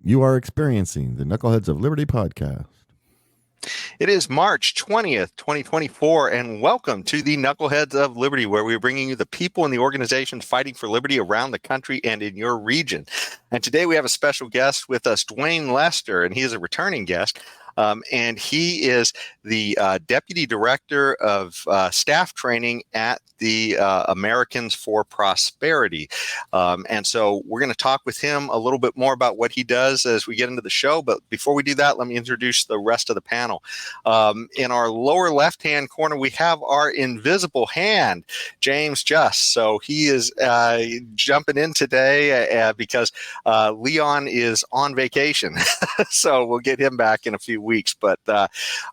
You are experiencing the Knuckleheads of Liberty podcast. It is March 20th, 2024, and welcome to the Knuckleheads of Liberty, where we're bringing you the people and the organizations fighting for liberty around the country and in your region. And today we have a special guest with us, Duane Lester, and he is a returning guest. And he is the Deputy Director of Staff Training at the Americans for Prosperity. And so we're going to talk with him a little bit more about what he does as we get into the show. But before we do that, let me introduce the rest of the panel. In our lower left-hand corner, we have our invisible hand, James Just. So he is jumping in today because Leon is on vacation. So we'll get him back in a few weeks. But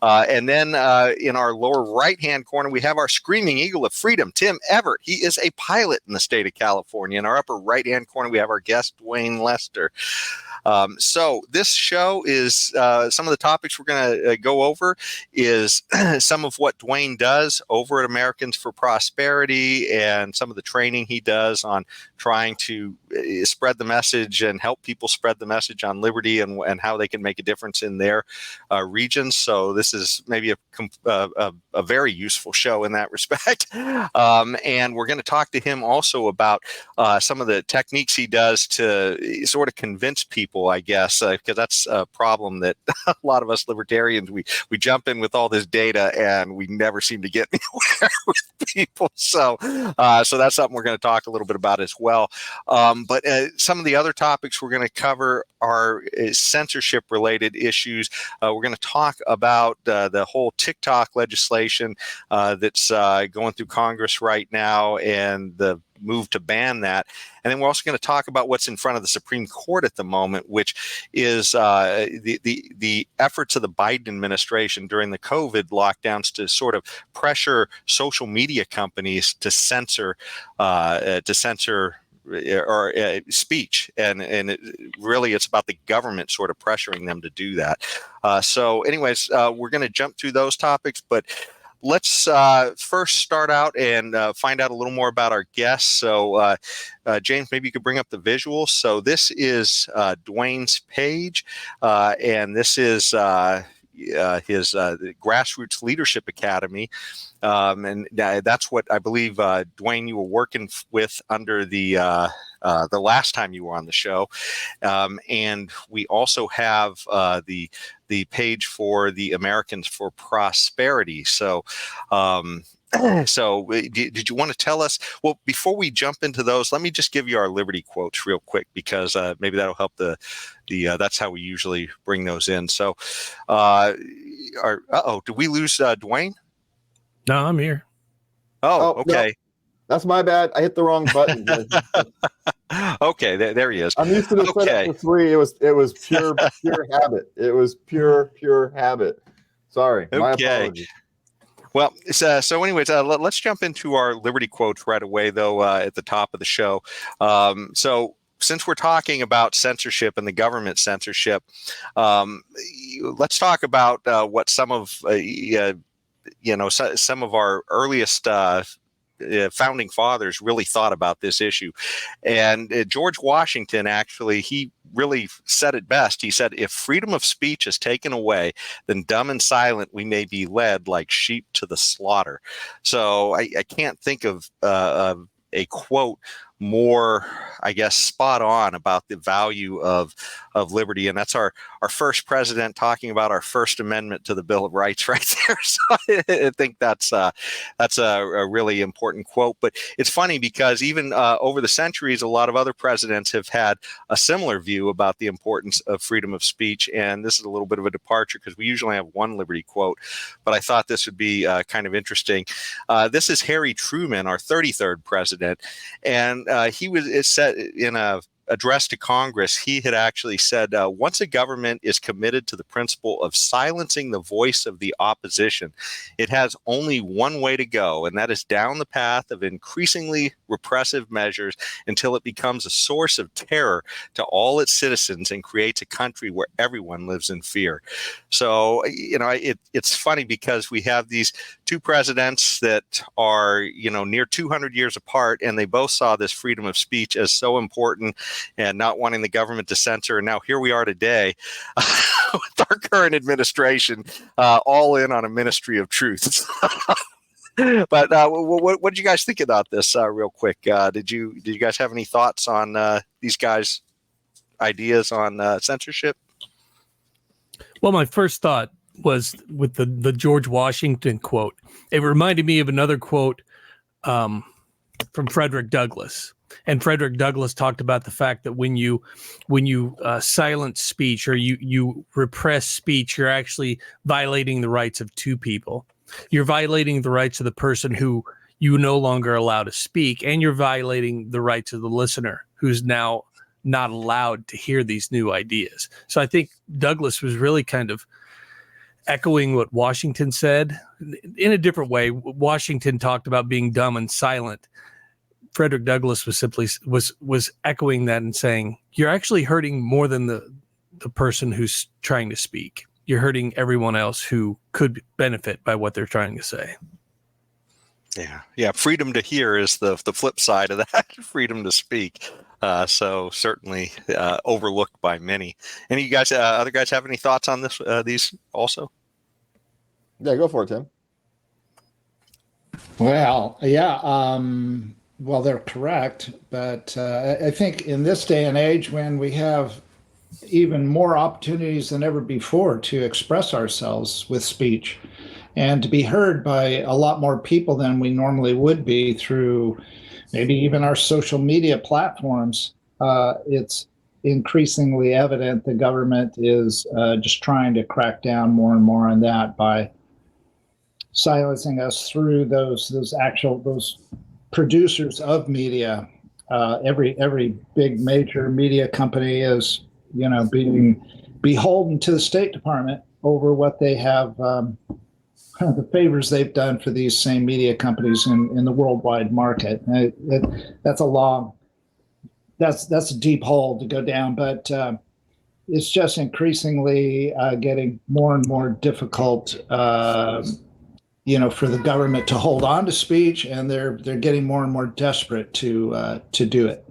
and then in our lower right-hand corner, we have our screaming eagle of freedom, Tim Everett. He is a pilot in the state of California. In our upper right-hand corner, we have our guest, Duane Lester. So this show is some of the topics we're going to go over is some of what Duane does over at Americans for Prosperity and some of the training he does on trying to spread the message and help people spread the message on liberty and how they can make a difference in their regions. So this is maybe a very useful show in that respect. And we're going to talk to him also about some of the techniques he does to sort of convince people, I guess, because that's a problem that a lot of us libertarians, we jump in with all this data and we never seem to get anywhere with people. So that's something we're going to talk a little bit about as well. But some of the other topics we're going to cover are censorship related issues. We're going to talk about the whole TikTok legislation that's going through Congress right now and the move to ban that. And then we're also going to talk about what's in front of the Supreme Court at the moment, which is the efforts of the Biden administration during the COVID lockdowns to sort of pressure social media companies to censor speech, and it's about the government sort of pressuring them to do that. Anyways, we're going to jump through those topics, but let's first start out and find out a little more about our guests. So, James, maybe you could bring up the visuals. So this is Duane's page, and this is his Grassroots Leadership Academy. And that's what I believe, Duane, you were working with under the last time you were on the show. And we also have the page for the Americans for Prosperity. So, did you want to tell us? Well, before we jump into those, let me just give you our Liberty quotes real quick, because maybe that'll help that's how we usually bring those in. So, did we lose Duane? No, I'm here. Oh, okay. No, that's my bad. I hit the wrong button. Okay, there he is. I'm used to the setup for 3. It was pure habit. It was pure habit. Sorry, my apologies. Well, so anyways, let's jump into our Liberty quotes right away, though, at the top of the show. So since we're talking about censorship and the government censorship, let's talk about what some of some of our earliest founding fathers really thought about this issue. And George Washington, actually, he really said it best. He said, if freedom of speech is taken away, then dumb and silent we may be led like sheep to the slaughter. So I can't think of a quote more, I guess, spot on about the value of liberty. And that's our first president talking about our First Amendment to the Bill of Rights right there. So I think that's a really important quote. But it's funny because even over the centuries, a lot of other presidents have had a similar view about the importance of freedom of speech. And this is a little bit of a departure because we usually have one Liberty quote, but I thought this would be kind of interesting. This is Harry Truman, our 33rd president. And he was said in a address to Congress, he had actually said, once a government is committed to the principle of silencing the voice of the opposition, it has only one way to go, and that is down the path of increasingly repressive measures until it becomes a source of terror to all its citizens and creates a country where everyone lives in fear. So, it's funny because we have these two presidents that are, near 200 years apart, and they both saw this freedom of speech as so important and not wanting the government to censor. And now here we are today with our current administration all in on a ministry of truth. But what did you guys think about this real quick? Did you guys have any thoughts on these guys' ideas on censorship? Well, my first thought was with the George Washington quote. It reminded me of another quote from Frederick Douglass. And Frederick Douglass talked about the fact that when you silence speech or you repress speech, you're actually violating the rights of two people. You're violating the rights of the person who you no longer allow to speak, and you're violating the rights of the listener who's now not allowed to hear these new ideas. So I think Douglass was really kind of echoing what Washington said in a different way. Washington talked about being dumb and silent. Frederick Douglass was simply was echoing that and saying, you're actually hurting more than the person who's trying to speak. You're hurting everyone else who could benefit by what they're trying to say. Yeah. Freedom to hear is the flip side of that. Freedom to speak. So certainly overlooked by many. Any of you guys, other guys, have any thoughts on this? These also? Yeah, go for it, Tim. Well, yeah. Well, they're correct, but I think in this day and age, when we have even more opportunities than ever before to express ourselves with speech and to be heard by a lot more people than we normally would be through maybe even our social media platforms, it's increasingly evident the government is just trying to crack down more and more on that by silencing us through those producers of media. Every big major media company is being beholden to the State Department over what they have, the favors they've done for these same media companies in the worldwide market. That's a deep hole to go down, but it's just increasingly getting more and more difficult, for the government to hold on to speech, and they're getting more and more desperate to do it.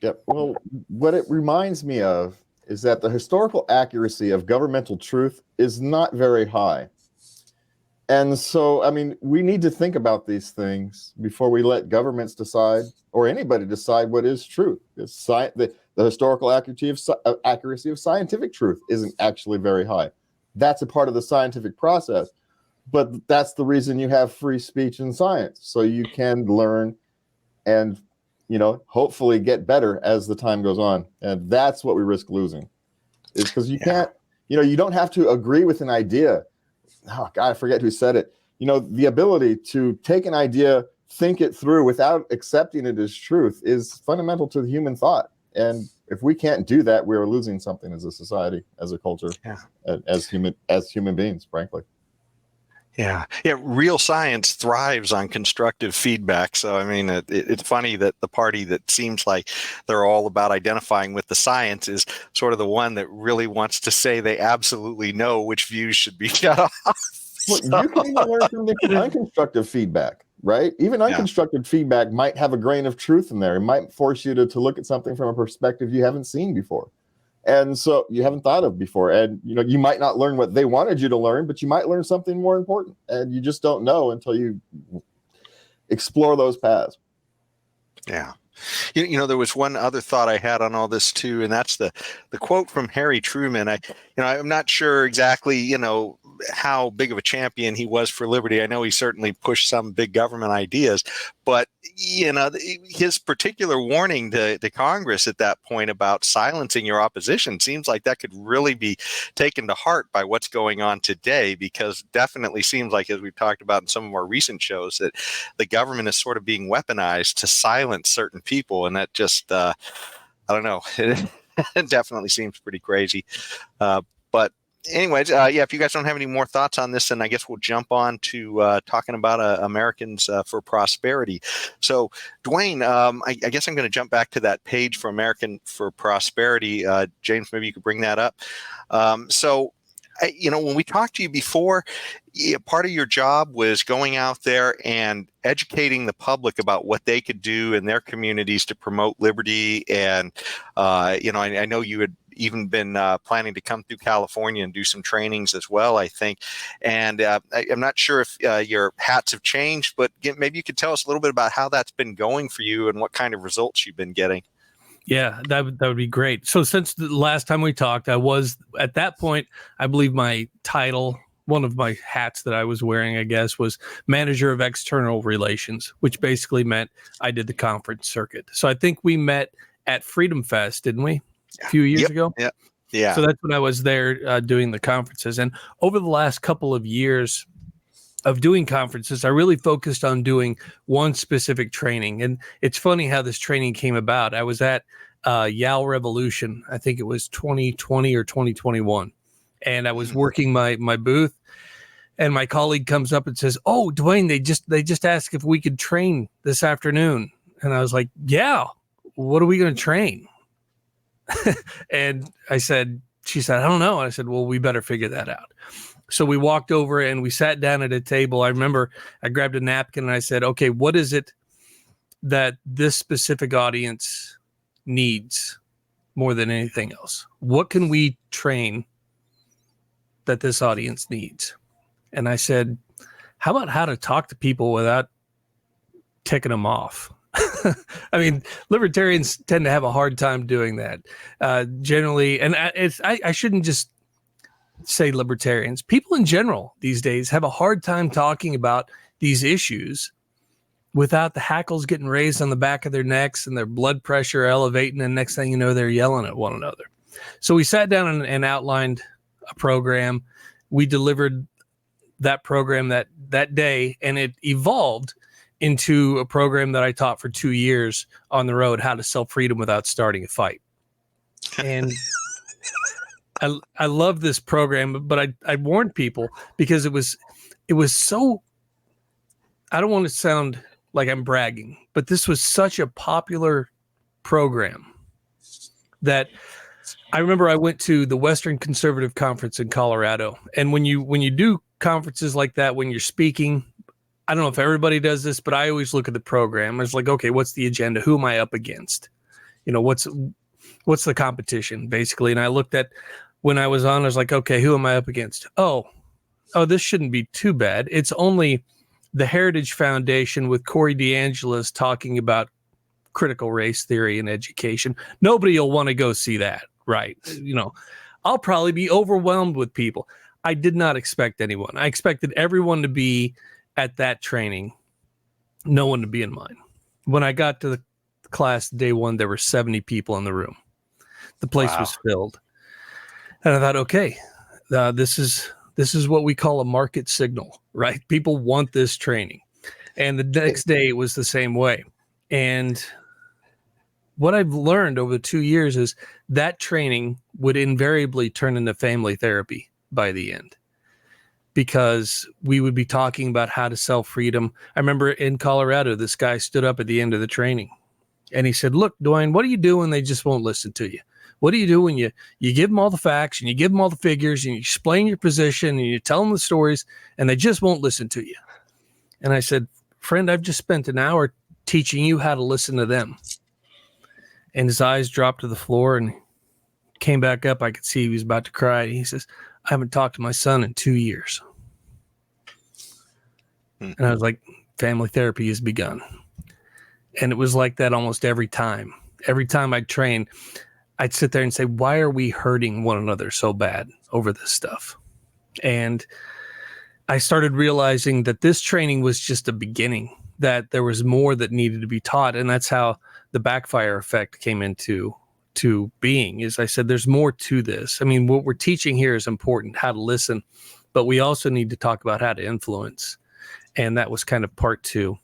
Yep. Well, what it reminds me of is that the historical accuracy of governmental truth is not very high. And so, I mean, we need to think about these things before we let governments decide or anybody decide what is truth. The historical accuracy of scientific truth isn't actually very high. That's a part of the scientific process. But that's the reason you have free speech in science, so you can learn and hopefully get better as the time goes on. And that's what we risk losing, is because you can't, you don't have to agree with an idea. Oh God, I forget who said it. The ability to take an idea, think it through without accepting it as truth is fundamental to the human thought. And if we can't do that, we're losing something as a society, as a culture, as human beings, frankly. Yeah. Real science thrives on constructive feedback. So, I mean, it's funny that the party that seems like they're all about identifying with the science is sort of the one that really wants to say they absolutely know which views should be shut off. Well, you can even learn from the unconstructive feedback, right? Even unconstructed feedback might have a grain of truth in there. It might force you to look at something from a perspective you haven't seen before. And so you haven't thought of before. And, you might not learn what they wanted you to learn, but you might learn something more important. And you just don't know until you explore those paths. Yeah. There was one other thought I had on all this too, and that's the quote from Harry Truman. I'm not sure exactly, how big of a champion he was for liberty. I know he certainly pushed some big government ideas, but his particular warning to Congress at that point about silencing your opposition seems like that could really be taken to heart by what's going on today, because definitely seems like, as we've talked about in some of our recent shows, that the government is sort of being weaponized to silence certain people. And that just, I don't know, it definitely seems pretty crazy. But anyways, if you guys don't have any more thoughts on this, then I guess we'll jump on to talking about Americans for Prosperity. So, Duane, I guess I'm going to jump back to that page for American for Prosperity. James, maybe you could bring that up. So, when we talked to you before, part of your job was going out there and educating the public about what they could do in their communities to promote liberty. And, I know you had even been planning to come through California and do some trainings as well, I think. And I'm not sure if your hats have changed, but maybe you could tell us a little bit about how that's been going for you and what kind of results you've been getting. Yeah, that would be great. So since the last time we talked, I was at that point, I believe my title, one of my hats that I was wearing, I guess, was Manager of External Relations, which basically meant I did the conference circuit. So I think we met at Freedom Fest, didn't we? A few years ago? Yeah. So that's when I was there doing the conferences. And over the last couple of years of doing conferences, I really focused on doing one specific training. And it's funny how this training came about. I was at Yao Revolution. I think it was 2020 or 2021. And I was working my booth, and my colleague comes up and says, "Oh, Duane, they just asked if we could train this afternoon." And I was like, "Yeah, what are we going to train?" And she said, "I don't know." And I said, "Well, we better figure that out." So we walked over and we sat down at a table. I remember I grabbed a napkin and I said, "Okay, what is it that this specific audience needs more than anything else? What can we train that this audience needs?" And I said, "How about how to talk to people without ticking them off?" I mean, libertarians tend to have a hard time doing that generally. And I shouldn't just say libertarians. People in general these days have a hard time talking about these issues without the hackles getting raised on the back of their necks and their blood pressure elevating. And next thing you know, they're yelling at one another. So we sat down and outlined a program. We delivered that program that day, and it evolved into a program that I taught for 2 years on the road, how to sell freedom without starting a fight. And I love this program, but I warned people because it was so, I don't want to sound like I'm bragging, but this was such a popular program that I remember I went to the Western Conservative Conference in Colorado. And when you do conferences like that, when you're speaking, I don't know if everybody does this, but I always look at the program. It's like, okay, what's the agenda? Who am I up against? What's the competition, basically? And I looked at, when I was on, I was like, okay, who am I up against? Oh, this shouldn't be too bad. It's only the Heritage Foundation with Corey DeAngelis talking about critical race theory in education. Nobody will want to go see that, right? I'll probably be overwhelmed with people. I did not expect anyone. I expected everyone to be at that training, no one to be in mine. When I got to the class day one, there were 70 people in the room. The place was filled. And I thought, okay, this is what we call a market signal, right? People want this training. And the next day it was the same way. And what I've learned over 2 years is that training would invariably turn into family therapy by the end, because we would be talking about how to sell freedom. I remember in Colorado, this guy stood up at the end of the training and he said, "Look, Duane, what do you do when they just won't listen to you? What do you do when you give them all the facts and you give them all the figures and you explain your position and you tell them the stories and they just won't listen to you?" And I said, "Friend, I've just spent an hour teaching you how to listen to them." And his eyes dropped to the floor and came back up. I could see he was about to cry. And he says, "I haven't talked to my son in 2 years." And I was like, family therapy has begun. And it was like that almost every time. Every time I'd train, I'd sit there and say, why are we hurting one another so bad over this stuff? And I started realizing that this training was just a beginning, that there was more that needed to be taught. And that's how the backfire effect came into being. Is I said, there's more to this. I mean, what we're teaching here is important, how to listen, but we also need to talk about how to influence. And that was kind of part two.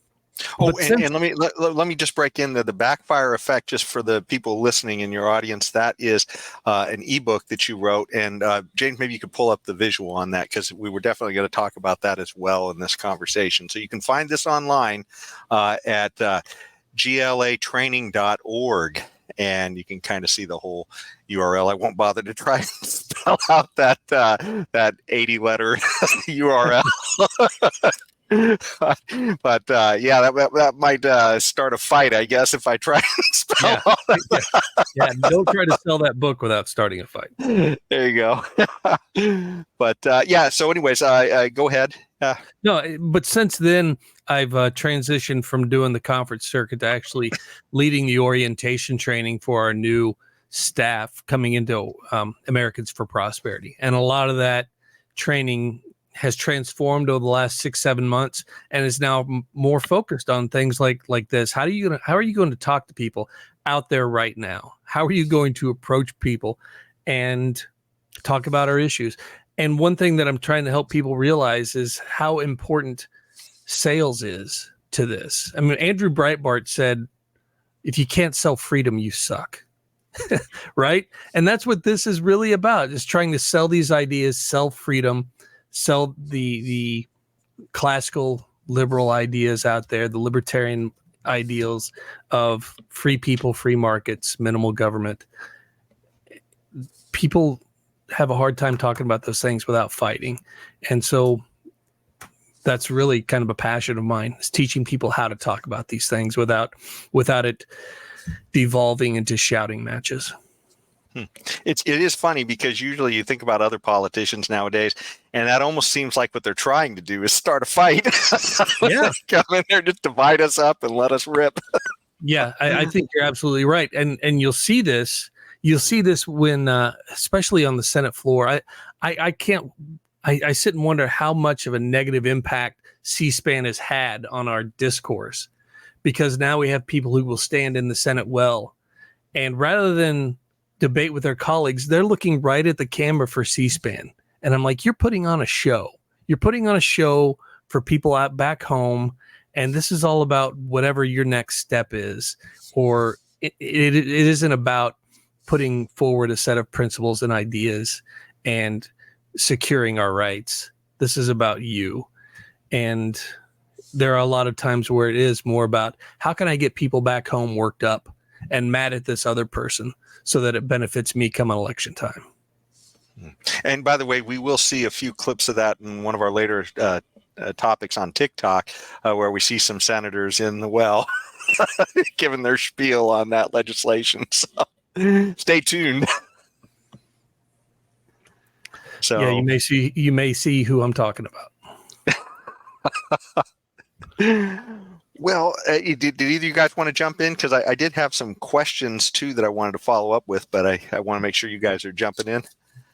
Oh, and let me just break in the backfire effect, just for the people listening in your audience. That is an ebook that you wrote, and James, maybe you could pull up the visual on that, because we were definitely going to talk about that as well in this conversation. So you can find this online at glatraining.org. And you can kind of see the whole URL. I won't bother to try and spell spell out that 80-letter URL. But yeah, that might start a fight, I guess, if I try and spell all that. Yeah, don't try to sell that book without starting a fight. There you go. But yeah, so anyways, go ahead. No, but since then, I've transitioned from doing the conference circuit to actually leading the orientation training for our new staff coming into Americans for Prosperity. And a lot of that training has transformed over the last 6-7 months and is now more focused on things like this. How are you going to talk to people out there right now? How are you going to approach people and talk about our issues? And one thing that I'm trying to help people realize is how important sales is to this. I mean, Andrew Breitbart said, if you can't sell freedom, you suck. Right? And that's what this is really about, is trying to sell these ideas, sell freedom, sell the classical liberal ideas out there, the libertarian ideals of free people, free markets, minimal government. People have a hard time talking about those things without fighting. And so that's really kind of a passion of mine, is teaching people how to talk about these things without it devolving into shouting matches. It is funny because usually you think about other politicians nowadays, and that almost seems like what they're trying to do is start a fight. Yeah. Come in there, just divide us up and let us rip. Yeah, I think you're absolutely right. And you'll see this when, especially on the Senate floor, I sit and wonder how much of a negative impact C-SPAN has had on our discourse, because now we have people who will stand in the Senate well, and rather than debate with their colleagues, they're looking right at the camera for C-SPAN. And I'm like, you're putting on a show. You're putting on a show for people out back home. And this is all about whatever your next step is, or it isn't about putting forward a set of principles and ideas and securing our rights. This is about you. And there are a lot of times where it is more about, how can I get people back home worked up and mad at this other person so that it benefits me come election time. And by the way, we will see a few clips of that in one of our later topics on TikTok, where we see some senators in the well giving their spiel on that legislation. So stay tuned. So yeah, you may see who I'm talking about. Well, did either of you guys want to jump in? Because I did have some questions too that I wanted to follow up with, but I want to make sure you guys are jumping in.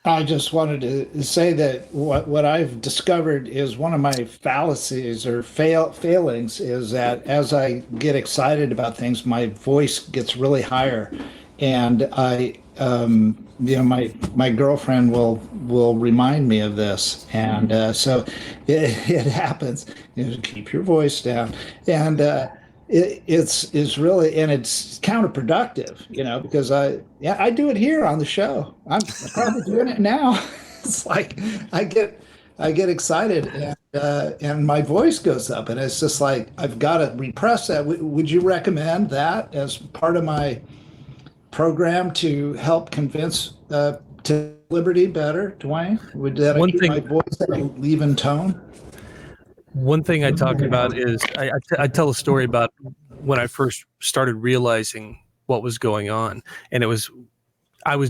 I just wanted to say that what I've discovered is one of my fallacies or failings is that as I get excited about things, my voice gets really higher, and my girlfriend will remind me of this, and so it happens. Keep your voice down, and it's really, and it's counterproductive, because I do it here on the show. I'm probably doing it now. It's like I get excited and my voice goes up, and it's just like I've got to repress that. Would you recommend that as part of my program to help convince to liberty better, Duane? Would that keep my voice at an even tone? One thing I talk about is I tell a story about when I first started realizing what was going on, and I was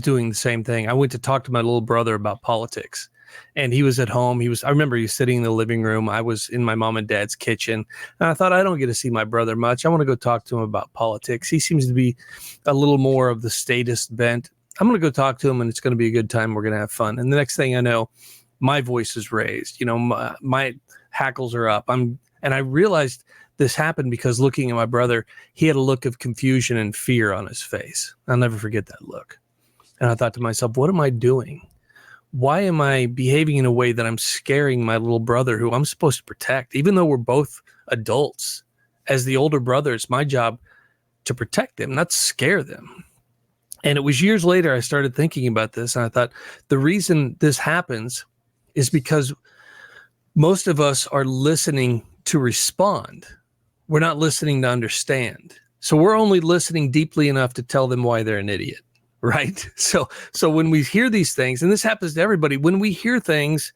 doing the same thing. I went to talk to my little brother about politics, and he was at home. I remember he was sitting in the living room. I was in my mom and dad's kitchen, and I thought, I don't get to see my brother much. I want to go talk to him about politics. He seems to be a little more of the statist bent. I'm going to go talk to him, and it's going to be a good time. We're going to have fun. And the next thing I know, my voice is raised. My hackles are up. And I realized this happened because looking at my brother, he had a look of confusion and fear on his face. I'll never forget that look. And I thought to myself, what am I doing? Why am I behaving in a way that I'm scaring my little brother, who I'm supposed to protect? Even though we're both adults, as the older brother, it's my job to protect them, not scare them. And it was years later I started thinking about this, and I thought the reason this happens is because most of us are listening to respond. We're not listening to understand. So we're only listening deeply enough to tell them why they're an idiot. right? So when we hear these things, and this happens to everybody, when we hear things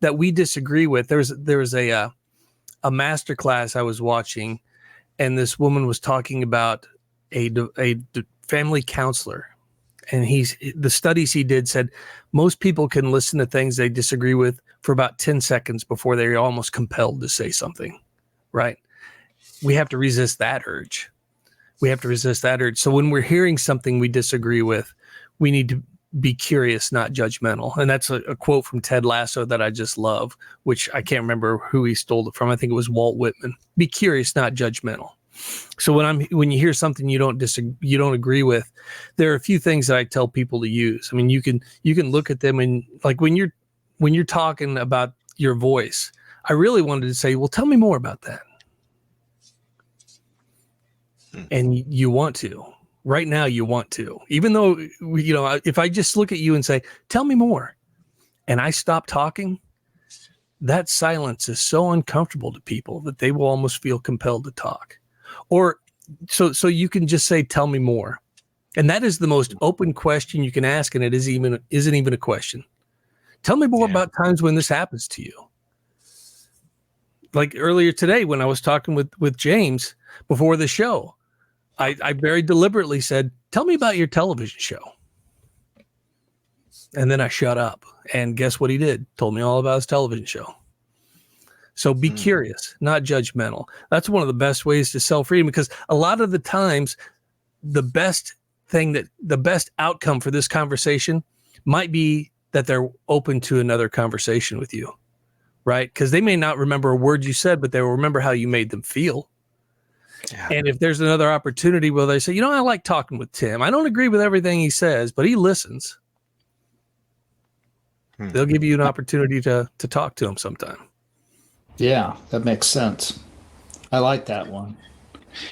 that we disagree with, there was a master class I was watching, and this woman was talking about a family counselor, and the studies he did said most people can listen to things they disagree with for about 10 seconds before they're almost compelled to say something, right? We have to resist that urge. So when we're hearing something we disagree with, we need to be curious, not judgmental. And that's a quote from Ted Lasso that I just love, which I can't remember who he stole it from. I think it was Walt Whitman. Be curious, not judgmental. So when you hear something you don't agree with, there are a few things that I tell people to use. I mean, you can look at them, and like when you're talking about your voice, I really wanted to say, well, tell me more about that. And you want to. Right now, you want to. Even though, if I just look at you and say, tell me more, and I stop talking, that silence is so uncomfortable to people that they will almost feel compelled to talk. Or so you can just say, tell me more. And that is the most open question you can ask, and it isn't even a question. Tell me more about times when this happens to you. Like earlier today when I was talking with James before the show, I very deliberately said, tell me about your television show. And then I shut up. And guess what he did? Told me all about his television show. So be curious, not judgmental. That's one of the best ways to sell freedom, because a lot of the times the best outcome for this conversation might be that they're open to another conversation with you, right? Because they may not remember a word you said, but they will remember how you made them feel. Yeah. And if there's another opportunity where they say, I like talking with Tim. I don't agree with everything he says, but he listens. They'll give you an opportunity to talk to him sometime. Yeah, that makes sense. I like that one.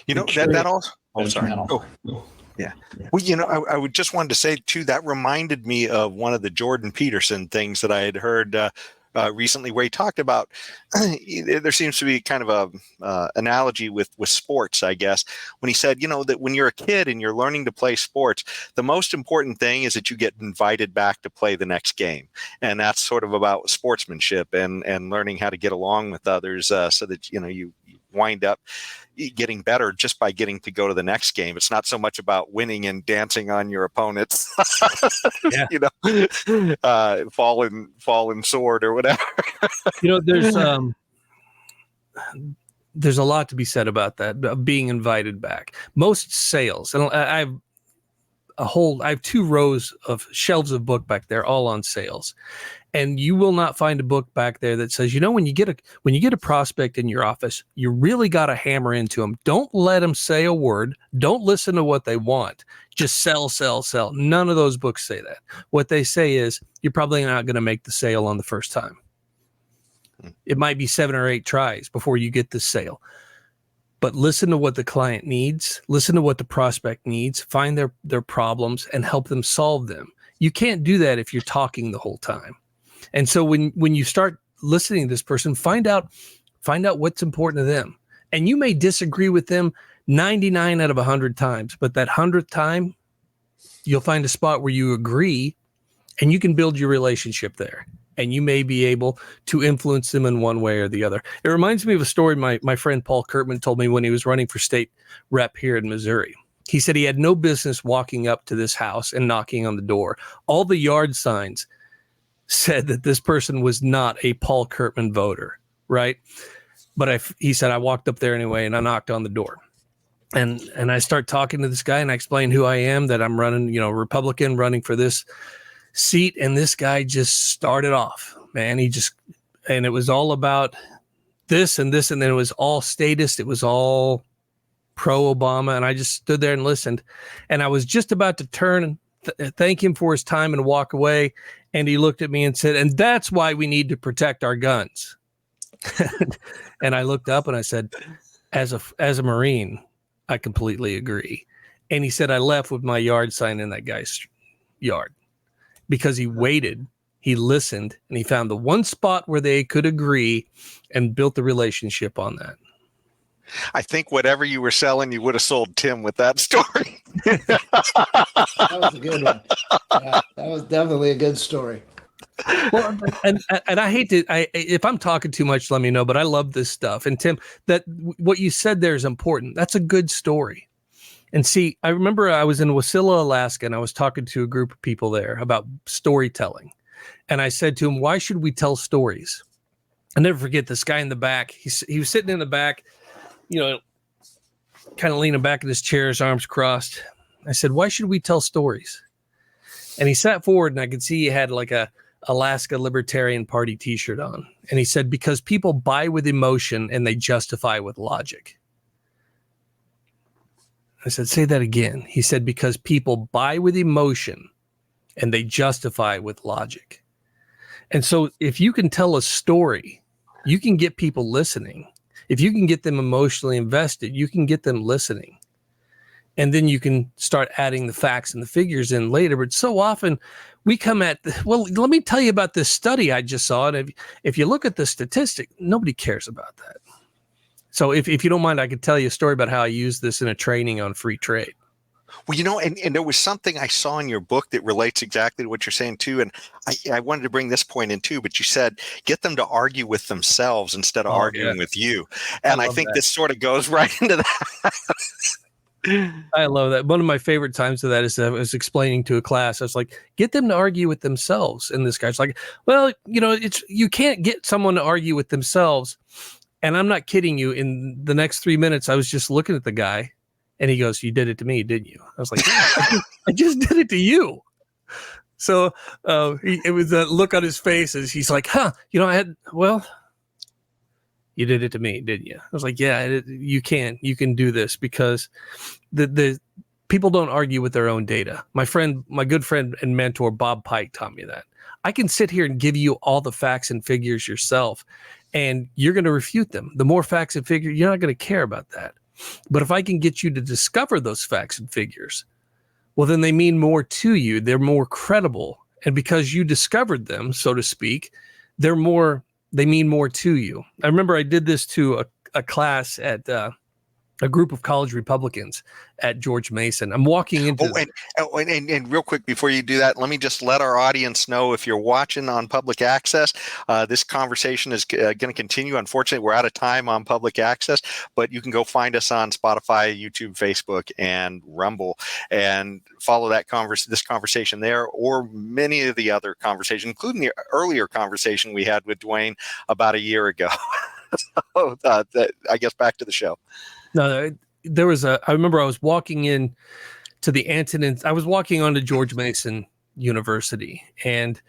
That also. Oh, sorry. Oh, yeah. Well, I would just wanted to say too, that reminded me of one of the Jordan Peterson things that I had heard recently, where he talked about there seems to be kind of a analogy with sports, I guess, when he said, that when you're a kid and you're learning to play sports, the most important thing is that you get invited back to play the next game. And that's sort of about sportsmanship and learning how to get along with others so that, you wind up getting better just by getting to go to the next game. It's not so much about winning and dancing on your opponent's, fallen sword or whatever. There's a lot to be said about that, of being invited back. Most sales, and I have 2 rows of shelves of book back there, all on sales. And you will not find a book back there that says, when you get a prospect in your office, you really got to hammer into them. Don't let them say a word. Don't listen to what they want. Just sell, sell, sell. None of those books say that. What they say is you're probably not going to make the sale on the first time. It might be 7 or 8 tries before you get the sale. But listen to what the client needs. Listen to what the prospect needs. Find their problems and help them solve them. You can't do that if you're talking the whole time. And so when you start listening to this person, find out what's important to them. And you may disagree with them 99 out of 100 times, but that 100th time, you'll find a spot where you agree, and you can build your relationship there. And you may be able to influence them in one way or the other. It reminds me of a story my friend Paul Kurtman told me when he was running for state rep here in Missouri. He said he had no business walking up to this house and knocking on the door. All the yard signs said that this person was not a Paul Kurtman voter, right? But he said, I walked up there anyway and I knocked on the door. And I start talking to this guy and I explain who I am, that I'm running, Republican, running for this seat. And this guy just started off, man. And it was all about this and this. And then it was all statist. It was all pro-Obama. And I just stood there and listened. And I was just about to turn and thank him for his time and walk away. And he looked at me and said, and that's why we need to protect our guns. And I looked up and I said, as a Marine, I completely agree. And he said, I left with my yard sign in that guy's yard because he waited, he listened, and he found the one spot where they could agree and built the relationship on that. I think whatever you were selling, you would have sold Tim with that story. That was a good one. Yeah, that was definitely a good story. Well, and I hate to, if I'm talking too much, let me know, but I love this stuff. And Tim, what you said there is important. That's a good story. And see, I remember I was in Wasilla, Alaska, and I was talking to a group of people there about storytelling. And I said to him, why should we tell stories? I'll never forget this guy in the back. He was sitting in the back, kind of leaning back in his chair, his arms crossed. I said, why should we tell stories? And he sat forward, and I could see he had like a Alaska Libertarian Party t-shirt on. And he said, because people buy with emotion and they justify with logic. I said, say that again. He said, because people buy with emotion and they justify with logic. And so if you can tell a story, you can get people listening. If you can get them emotionally invested, you can get them listening. And then you can start adding the facts and the figures in later. But so often we come at, well, let me tell you about this study I just saw. And if you look at the statistic, nobody cares about that. So if you don't mind, I could tell you a story about how I used this in a training on free trade. Well, and there was something I saw in your book that relates exactly to what you're saying too. And I wanted to bring this point in too, but you said, get them to argue with themselves instead of arguing with you. And I think this sort of goes right into that. I love that. One of my favorite times of that is I was explaining to a class. I was like, get them to argue with themselves. And this guy's like, well, you can't get someone to argue with themselves. And I'm not kidding you. In the next 3 minutes, I was just looking at the guy and he goes, you did it to me, didn't you? I was like, yeah, I just did it to you. So it was a look on his face as he's like, you did it to me, didn't you? I was like, yeah, you can do this because the people don't argue with their own data. My good friend and mentor, Bob Pike, taught me that. I can sit here and give you all the facts and figures yourself, and you're going to refute them. The more facts and figures, you're not going to care about that. But if I can get you to discover those facts and figures, well, then they mean more to you. They're more credible. And because you discovered them, so to speak, they mean more to you. I remember I did this to a class at a group of college Republicans at George Mason. I'm walking into... And real quick, before you do that, let me just let our audience know, if you're watching on public access, this conversation is going to continue. Unfortunately, we're out of time on public access, but you can go find us on Spotify, YouTube, Facebook, and Rumble, and follow this conversation there, or many of the other conversations, including the earlier conversation we had with Duane about a year ago. So, I guess back to the show. No, I remember I was walking in to the Antonin. I was walking onto George Mason University, and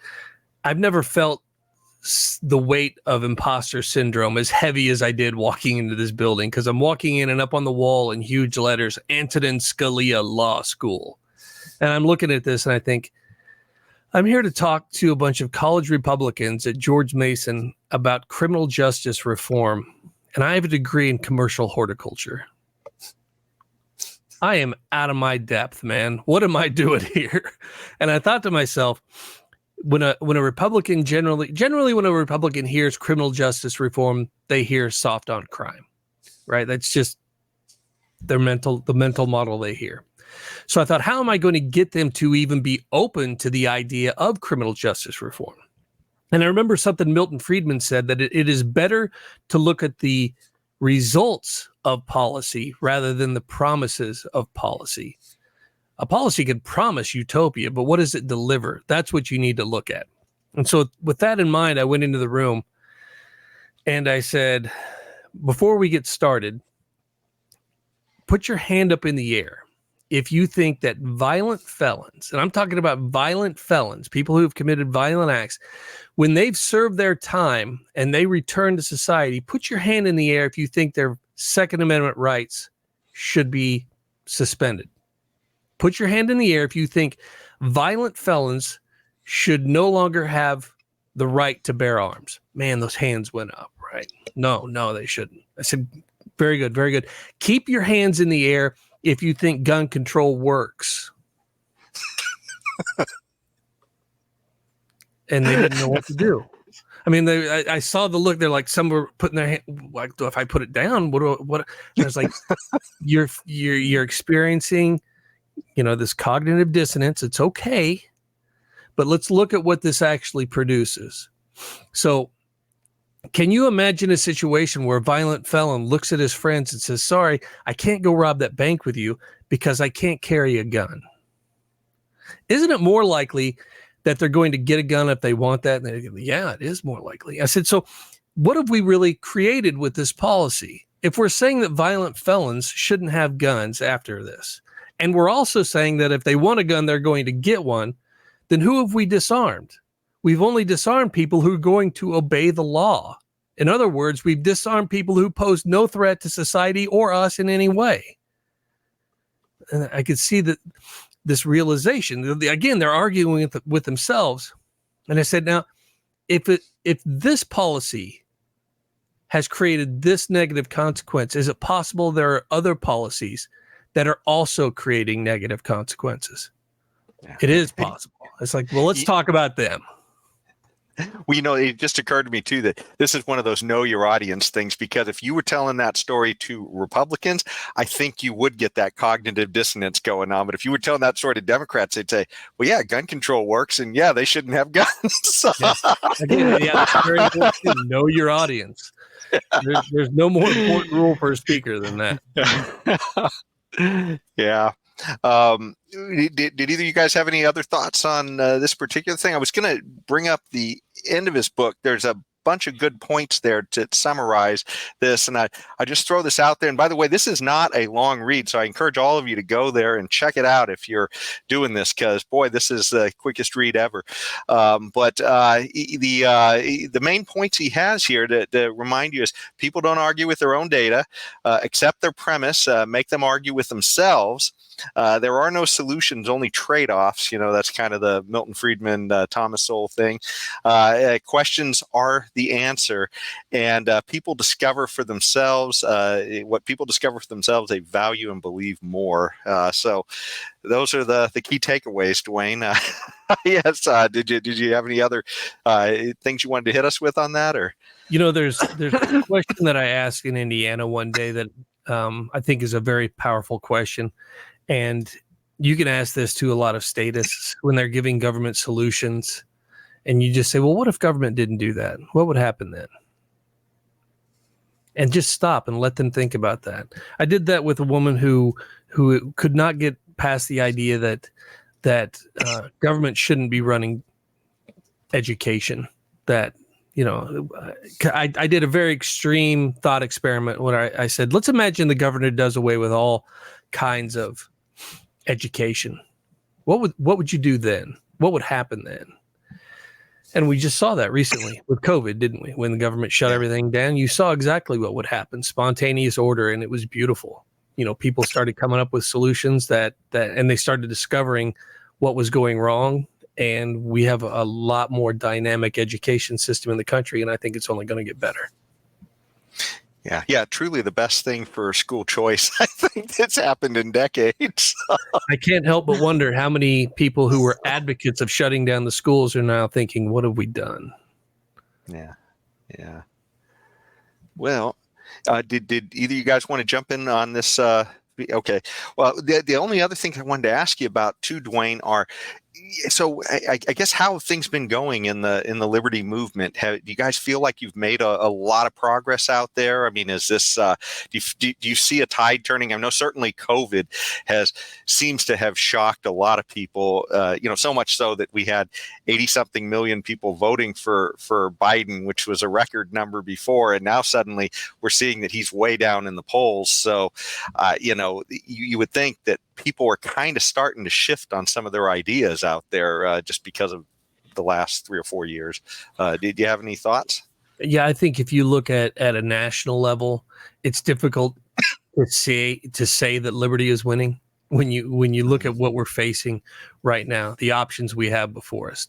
I've never felt the weight of imposter syndrome as heavy as I did walking into this building, because I'm walking in and up on the wall in huge letters, Antonin Scalia Law School. And I'm looking at this and I think, I'm here to talk to a bunch of college Republicans at George Mason about criminal justice reform. And I have a degree in commercial horticulture. I am out of my depth, man. What am I doing here? And I thought to myself, when a Republican generally when a Republican hears criminal justice reform, they hear soft on crime, right? That's just the mental model they hear. So I thought, how am I going to get them to even be open to the idea of criminal justice reform? And I remember something Milton Friedman said, that it is better to look at the results of policy rather than the promises of policy. A policy can promise utopia, but what does it deliver? That's what you need to look at. And so with that in mind, I went into the room and I said, before we get started, put your hand up in the air if you think that violent felons, and I'm talking about violent felons, people who have committed violent acts, when they've served their time and they return to society, put your hand in the air if you think their Second Amendment rights should be suspended. Put your hand in the air if you think violent felons should no longer have the right to bear arms. Man, those hands went up, right? No, they shouldn't. I said, very good, very good. Keep your hands in the air if you think gun control works. And they didn't know what to do. I mean, I saw the look. They're like, some were putting their hand, like, if I put it down, what? And I was like, you're experiencing, this cognitive dissonance. It's okay, but let's look at what this actually produces. So, can you imagine a situation where a violent felon looks at his friends and says, "Sorry, I can't go rob that bank with you because I can't carry a gun"? Isn't it more likely that they're going to get a gun if they want that? And they go, yeah, it is more likely. I said, so what have we really created with this policy? If we're saying that violent felons shouldn't have guns after this, and we're also saying that if they want a gun, they're going to get one, then who have we disarmed? We've only disarmed people who are going to obey the law. In other words, we've disarmed people who pose no threat to society or us in any way. And I could see that this realization. Again, they're arguing with themselves. And I said, now, if this policy has created this negative consequence, is it possible there are other policies that are also creating negative consequences? Yeah. It is possible. It's like, well, let's talk about them. Well, it just occurred to me, too, that this is one of those know your audience things, because if you were telling that story to Republicans, I think you would get that cognitive dissonance going on. But if you were telling that story to Democrats, they'd say, well, yeah, gun control works, and yeah, they shouldn't have guns. Yeah. Again, that's very important to know your audience. There's no more important rule for a speaker than that. Yeah. Did either of you guys have any other thoughts on this particular thing? I was going to bring up the end of his book. There's a bunch of good points there to summarize this, and I just throw this out there. And by the way, this is not a long read, so I encourage all of you to go there and check it out if you're doing this, because boy, this is the quickest read ever. But the main points he has here to remind you is people don't argue with their own data, accept their premise, make them argue with themselves. There are no solutions, only trade-offs. That's kind of the Milton Friedman, Thomas Sowell thing. Questions are the answer, and people discover for themselves what people discover for themselves they value and believe more. So those are the key takeaways, Duane. Yes. Did you have any other things you wanted to hit us with on that, or? There's a question that I asked in Indiana one day that I think is a very powerful question. And you can ask this to a lot of statists when they're giving government solutions. And you just say, well, what if government didn't do that? What would happen then? And just stop and let them think about that. I did that with a woman who could not get past the idea that government shouldn't be running education. That, I did a very extreme thought experiment when I said, let's imagine the governor does away with all kinds of education. What would you do then? What would happen then? And we just saw that recently with COVID, didn't we? When the government shut everything down, you saw exactly what would happen. Spontaneous order, and it was beautiful. People started coming up with solutions that and they started discovering what was going wrong. And we have a lot more dynamic education system in the country, and I think it's only going to get better. Yeah, truly the best thing for school choice, I think, that's happened in decades. I can't help but wonder how many people who were advocates of shutting down the schools are now thinking, what have we done? Yeah. Well, did either of you guys want to jump in on this? Okay. Well, the only other thing I wanted to ask you about too, Duane, are so I guess how have things been going in the liberty movement? Do you guys feel like you've made a lot of progress out there? I mean, is this do you see a tide turning? I know certainly COVID seems to have shocked a lot of people. So much so that we had 80-something million people voting for Biden, which was a record number before, and now suddenly we're seeing that he's way down in the polls. So, you would think that people are kind of starting to shift on some of their ideas out there just because of the last 3 or 4 years. Did you have any thoughts? Yeah, I think if you look at a national level, it's difficult to say that liberty is winning when you look at what we're facing right now, the options we have before us.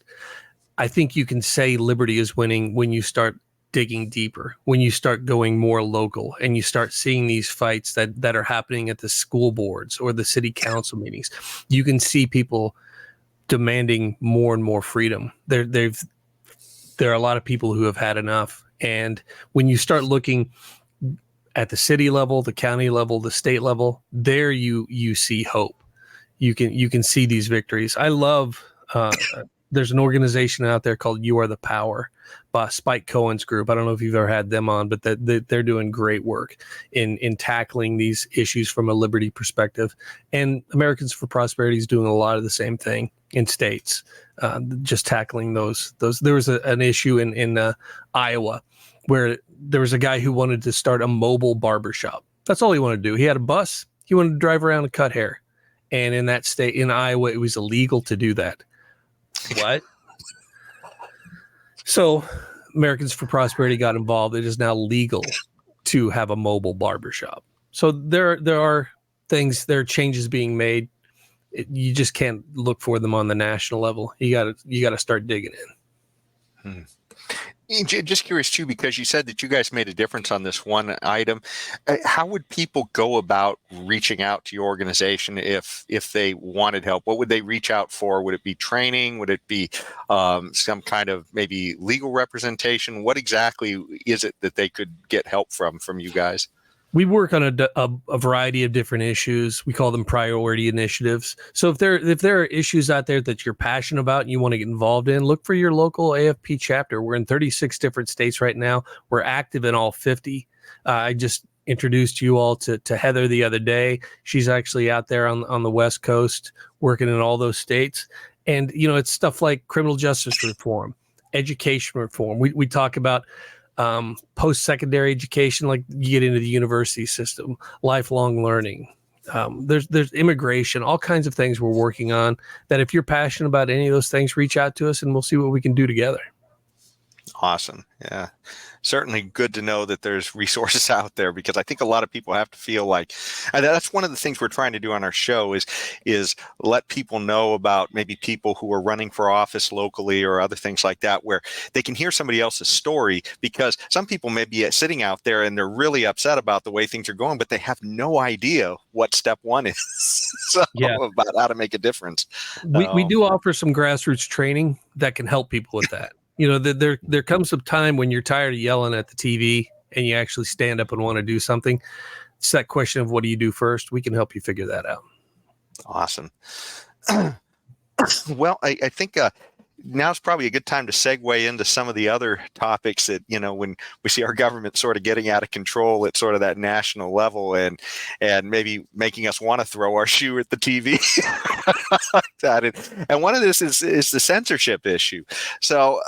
I think you can say liberty is winning when you start digging deeper, when you start going more local and you start seeing these fights that are happening at the school boards or the city council meetings. You can see people demanding more and more freedom. They're there are a lot of people who have had enough. And when you start looking at the city level, the county level, the state level, there you see hope. You can see these victories. I love. There's an organization out there called You Are the Power by Spike Cohen's group. I don't know if you've ever had them on, but they're doing great work in tackling these issues from a liberty perspective. And Americans for Prosperity is doing a lot of the same thing in states, just tackling those. There was an issue in Iowa where there was a guy who wanted to start a mobile barbershop. That's all he wanted to do. He had a bus. He wanted to drive around and cut hair. And in that state, in Iowa, it was illegal to do that. What? So Americans for Prosperity got involved. It is now legal to have a mobile barbershop. So there are changes being made. You just can't look for them on the national level. You got to start digging in. Just curious too, because you said that you guys made a difference on this one item. How would people go about reaching out to your organization if they wanted help? What would they reach out for? Would it be training? Would it be some kind of maybe legal representation? What exactly is it that they could get help from you guys? We work on a variety of different issues. We call them priority initiatives. So if there are issues out there that you're passionate about and you want to get involved in, look for your local AFP chapter. We're in 36 different states right now. We're active in all 50. I just introduced you all to Heather the other day. She's actually out there on the West Coast working in all those states. And, it's stuff like criminal justice reform, education reform. We talk about post-secondary education, like you get into the university system, lifelong learning. There's immigration, all kinds of things we're working on that if you're passionate about any of those things, reach out to us and we'll see what we can do together. Awesome. Yeah. Certainly good to know that there's resources out there, because I think a lot of people have to feel like, and that's one of the things we're trying to do on our show is let people know about maybe people who are running for office locally or other things like that, where they can hear somebody else's story, because some people may be sitting out there and they're really upset about the way things are going, but they have no idea what step one is about how to make a difference. We do offer some grassroots training that can help people with that. There comes a time when you're tired of yelling at the TV and you actually stand up and want to do something. It's that question of what do you do first? We can help you figure that out. Awesome. Well, I think now's probably a good time to segue into some of the other topics that, when we see our government sort of getting out of control at sort of that national level and maybe making us want to throw our shoe at the TV. And one of this is the censorship issue. So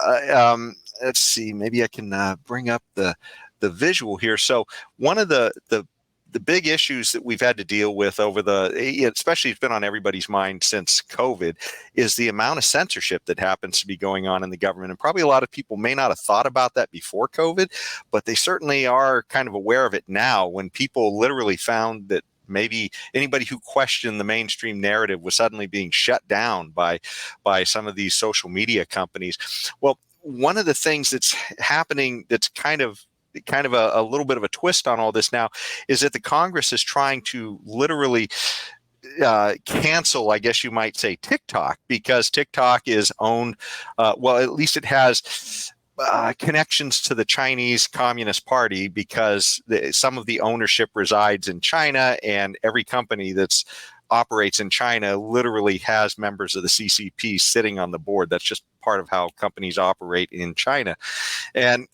let's see, maybe I can bring up the visual here. So one of the big issues that we've had to deal with especially it's been on everybody's mind since COVID, is the amount of censorship that happens to be going on in the government. And probably a lot of people may not have thought about that before COVID, but they certainly are kind of aware of it now, when people literally found that maybe anybody who questioned the mainstream narrative was suddenly being shut down by some of these social media companies. Well, one of the things that's happening that's kind of a little bit of a twist on all this now is that the Congress is trying to literally cancel, I guess you might say, TikTok, because TikTok is owned, well, at least it has connections to the Chinese Communist Party, because some of the ownership resides in China, and every company that's operates in China literally has members of the CCP sitting on the board. That's just part of how companies operate in China. And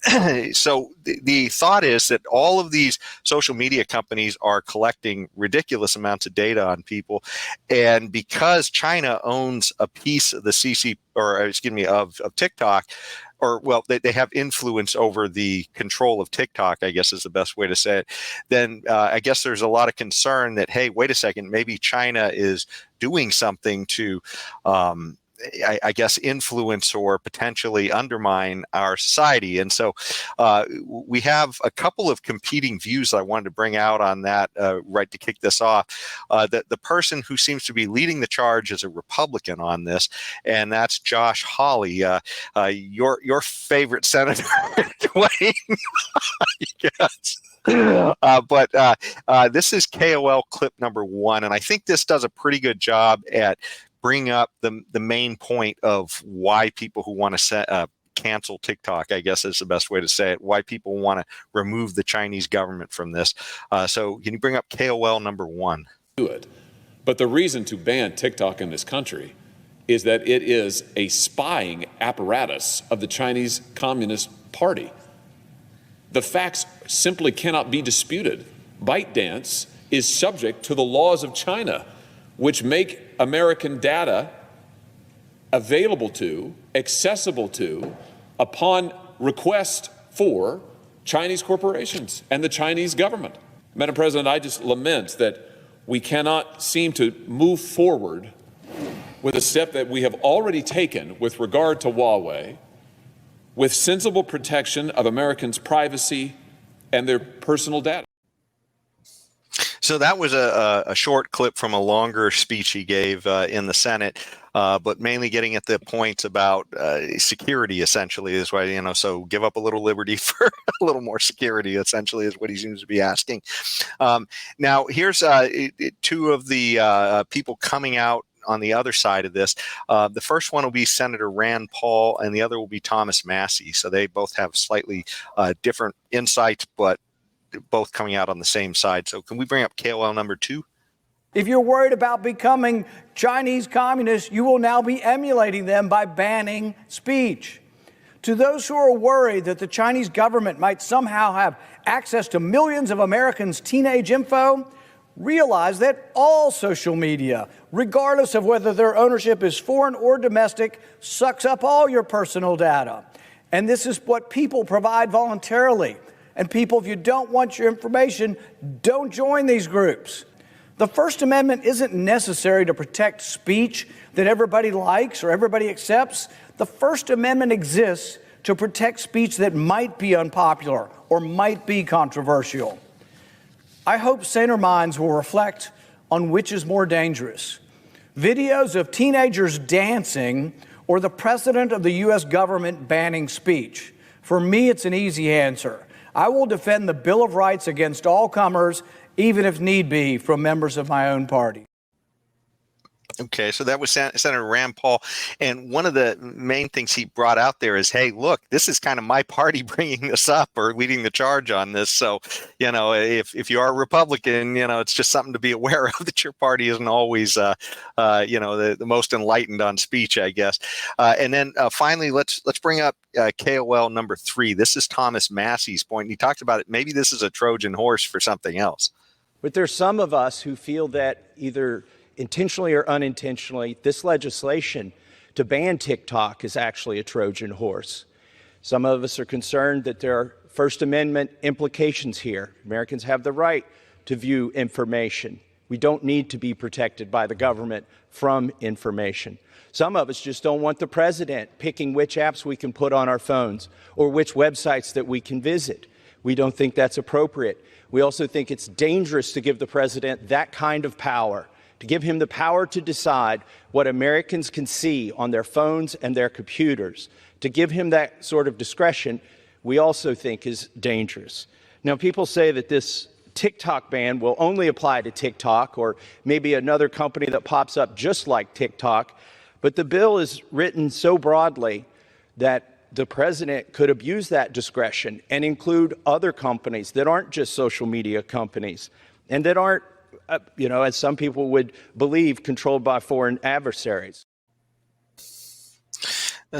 so the thought is that all of these social media companies are collecting ridiculous amounts of data on people. And because China owns a piece of the of TikTok, they have influence over the control of TikTok, I guess is the best way to say it, then I guess there's a lot of concern that, hey, wait a second, maybe China is doing something to, I guess, influence or potentially undermine our society. And so we have a couple of competing views I wanted to bring out on that right to kick this off. The person who seems to be leading the charge is a Republican on this, and that's Josh Hawley, your favorite senator, Duane. Yes. But this is KOL clip number 1, and I think this does a pretty good job at bring up the main point of why people who want to cancel TikTok, I guess is the best way to say it, why people want to remove the Chinese government from this. So can you bring up KOL number 1? Do it. But the reason to ban TikTok in this country is that it is a spying apparatus of the Chinese Communist Party. The facts simply cannot be disputed. ByteDance is subject to the laws of China, which make American data available to, accessible to, upon request for Chinese corporations and the Chinese government. Madam President, I just lament that we cannot seem to move forward with a step that we have already taken with regard to Huawei, with sensible protection of Americans' privacy and their personal data. So that was a short clip from a longer speech he gave in the Senate, but mainly getting at the points about security, essentially, is why, so give up a little liberty for a little more security, essentially, is what he seems to be asking. Now, here's two of the people coming out on the other side of this. The first one will be Senator Rand Paul, and the other will be Thomas Massie. So they both have slightly different insights, but both coming out on the same side. So can we bring up KOL number 2? If you're worried about becoming Chinese communists, you will now be emulating them by banning speech. To those who are worried that the Chinese government might somehow have access to millions of Americans' teenage info, realize that all social media, regardless of whether their ownership is foreign or domestic, sucks up all your personal data. And this is what people provide voluntarily. And people, if you don't want your information, don't join these groups. The First Amendment isn't necessary to protect speech that everybody likes or everybody accepts. The First Amendment exists to protect speech that might be unpopular or might be controversial. I hope saner minds will reflect on which is more dangerous: videos of teenagers dancing or the president of the U.S. government banning speech. For me, it's an easy answer. I will defend the Bill of Rights against all comers, even if need be, from members of my own party. Okay, so that was Senator Rand Paul. And one of the main things he brought out there is, hey, look, this is kind of my party bringing this up or leading the charge on this. So, if you are a Republican, it's just something to be aware of, that your party isn't always, the most enlightened on speech, I guess. And then finally, let's bring up KOL number 3. This is Thomas Massie's point. And he talked about it. Maybe this is a Trojan horse for something else. But there's some of us who feel that either intentionally or unintentionally, this legislation to ban TikTok is actually a Trojan horse. Some of us are concerned that there are First Amendment implications here. Americans have the right to view information. We don't need to be protected by the government from information. Some of us just don't want the president picking which apps we can put on our phones or which websites that we can visit. We don't think that's appropriate. We also think it's dangerous to give the president that kind of power, to give him the power to decide what Americans can see on their phones and their computers. To give him that sort of discretion, we also think is dangerous. Now, people say that this TikTok ban will only apply to TikTok or maybe another company that pops up just like TikTok, but the bill is written so broadly that the president could abuse that discretion and include other companies that aren't just social media companies and that aren't, as some people would believe, controlled by foreign adversaries.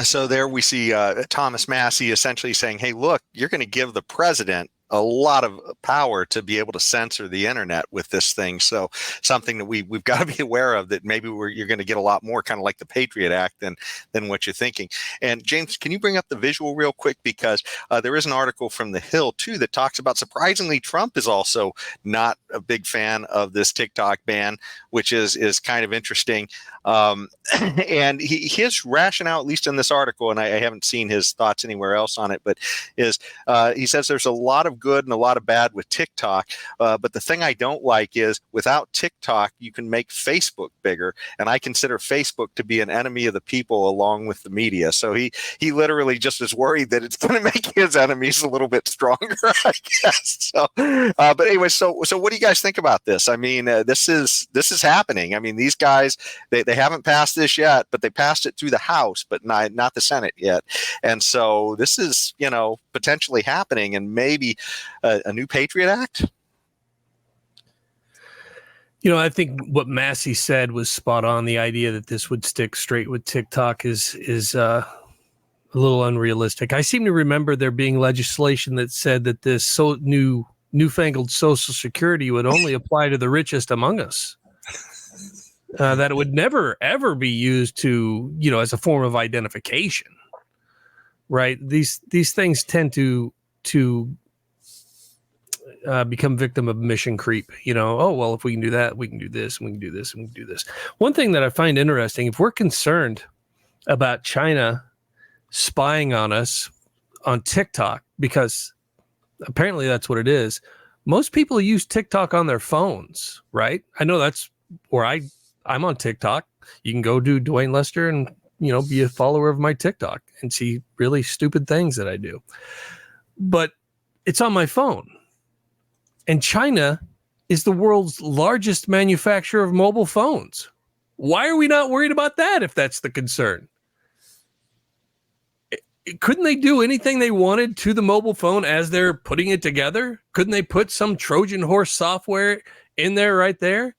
So there we see Thomas Massie essentially saying, hey, look, you're going to give the president a lot of power to be able to censor the internet with this thing. So something that we've got to be aware of, that maybe you're going to get a lot more, kind of like the Patriot Act, than what you're thinking. And James, can you bring up the visual real quick? Because there is an article from The Hill, too, that talks about, surprisingly, Trump is also not a big fan of this TikTok ban, which is kind of interesting. And his rationale, at least in this article, and I haven't seen his thoughts anywhere else on it, but is he says there's a lot of good and a lot of bad with TikTok. But the thing I don't like is, without TikTok, you can make Facebook bigger. And I consider Facebook to be an enemy of the people along with the media. So he literally just is worried that it's going to make his enemies a little bit stronger, I guess. So, but anyway, so what do you guys think about this? I mean, this is is happening. I mean, these guys, they haven't passed this yet, but they passed it through the House, but not the Senate yet. And so this is, potentially happening, and maybe a new Patriot Act. I think what Massey said was spot on. The idea that this would stick straight with TikTok is a little unrealistic. I seem to remember there being legislation that said that this newfangled Social Security would only apply to the richest among us. That it would never ever be used to, as a form of identification. Right? These things tend to become victim of mission creep. Oh, well, if we can do that, we can do this, and we can do this, and we can do this. One thing that I find interesting, if we're concerned about China spying on us on TikTok, because apparently that's what it is, most people use TikTok on their phones, right? I know that's where I'm on TikTok. You can go do Duane Lester and, be a follower of my TikTok and see really stupid things that I do. But it's on my phone. And China is the world's largest manufacturer of mobile phones. Why are we not worried about that if that's the concern? Couldn't they do anything they wanted to the mobile phone as they're putting it together? Couldn't they put some Trojan horse software in there right there?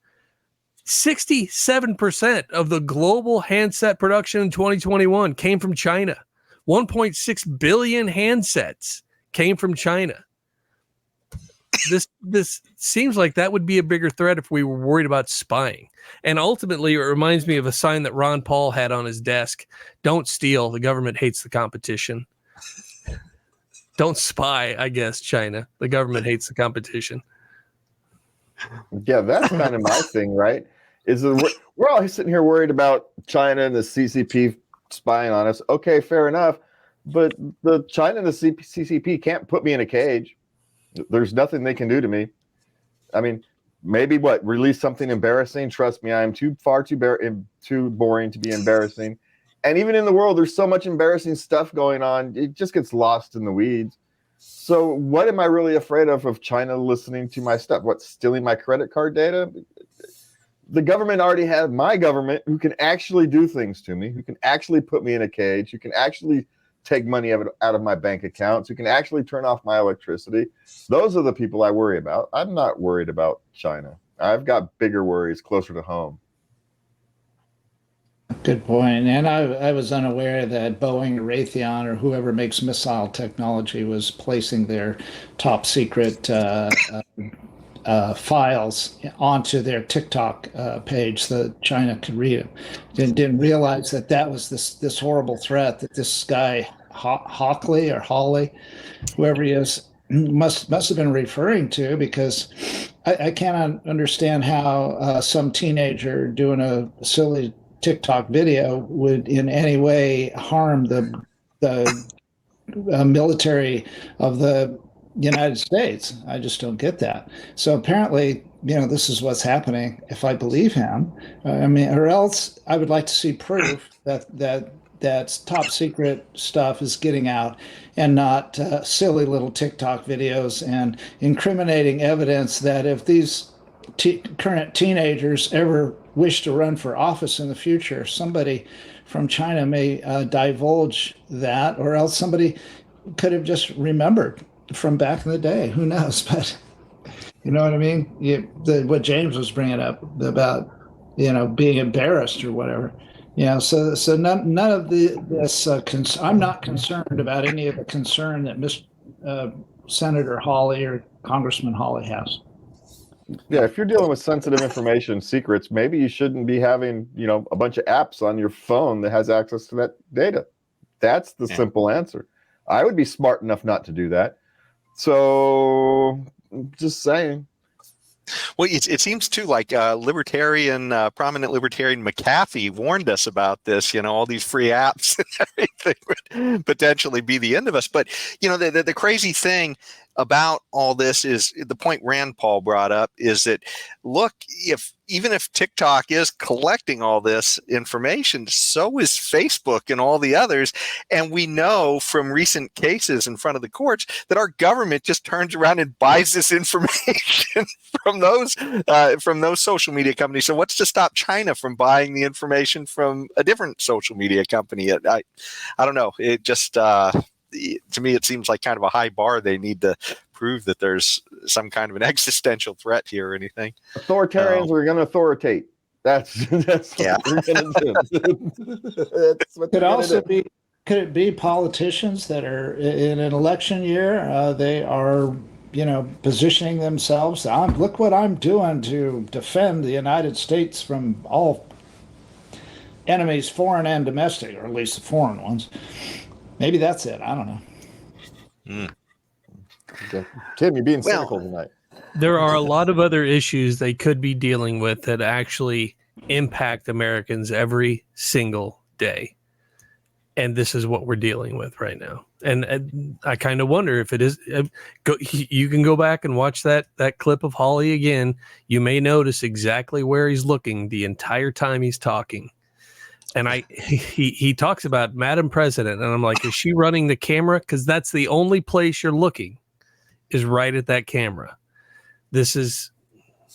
67% of the global handset production in 2021 came from China. 1.6 billion handsets came from China. This seems like that would be a bigger threat if we were worried about spying. And ultimately, it reminds me of a sign that Ron Paul had on his desk. Don't steal. The government hates the competition. Don't spy, I guess, China. The government hates the competition. Yeah, that's kind of my thing, right? Is that we're all sitting here worried about China and the CCP spying on us. Okay, fair enough. But the China and the CCP can't put me in a cage. There's nothing they can do to me. I mean, maybe release something embarrassing. Trust me, I am too boring to be embarrassing. And even in the world, there's so much embarrassing stuff going on. It just gets lost in the weeds. So what am I really afraid of China listening to my stuff? What, stealing my credit card data? The government already has my government who can actually do things to me, who can actually put me in a cage, who can actually take money out of my bank accounts, who can actually turn off my electricity. Those are the people I worry about. I'm not worried about China. I've got bigger worries closer to home. Good point. And I was unaware that Boeing or Raytheon or whoever makes missile technology was placing their top secret files onto their TikTok page so that China could read them. Didn't realize that was this horrible threat that this guy Hawley, whoever he is, must have been referring to, because I cannot understand how some teenager doing a silly TikTok video would in any way harm the military of the United States. I just don't get that. So apparently, this is what's happening, if I believe him. Or else I would like to see proof that top secret stuff is getting out, and not silly little TikTok videos and incriminating evidence that if these current teenagers ever wish to run for office in the future, somebody from China may divulge that, or else somebody could have just remembered from back in the day. Who knows? But you know what I mean? What James was bringing up about, being embarrassed or whatever. So none of this. I'm not concerned about any of the concern that Senator Hawley or Congressman Hawley has. Yeah, if you're dealing with sensitive information, secrets, maybe you shouldn't be having, a bunch of apps on your phone that has access to that data. That's the simple answer. I would be smart enough not to do that. So, just saying. Well, it seems too like prominent libertarian McAfee warned us about this. All these free apps and everything would potentially be the end of us. But the crazy thing about all this is the point Rand Paul brought up is that, look, even if TikTok is collecting all this information, so is Facebook and all the others. And we know from recent cases in front of the courts that our government just turns around and buys this information from those social media companies. So what's to stop China from buying the information from a different social media company? I don't know. It just to me, it seems like kind of a high bar. They need to prove that there's some kind of an existential threat here or anything. Authoritarians are going to authoritate. That's what we're going to do. That's what Could also be. Could it be politicians that are in an election year? They are, positioning themselves. Look what I'm doing to defend the United States from all enemies, foreign and domestic, or at least the foreign ones. Maybe that's it. I don't know. Okay. Tim, you're being cynical tonight. There are a lot of other issues they could be dealing with that actually impact Americans every single day. And this is what we're dealing with right now. And I kind of wonder if it is. You can go back and watch that clip of Hawley again. You may notice exactly where he's looking the entire time he's talking. And he talks about Madam President, and I'm like, is she running the camera? Because that's the only place you're looking, is right at that camera. This is,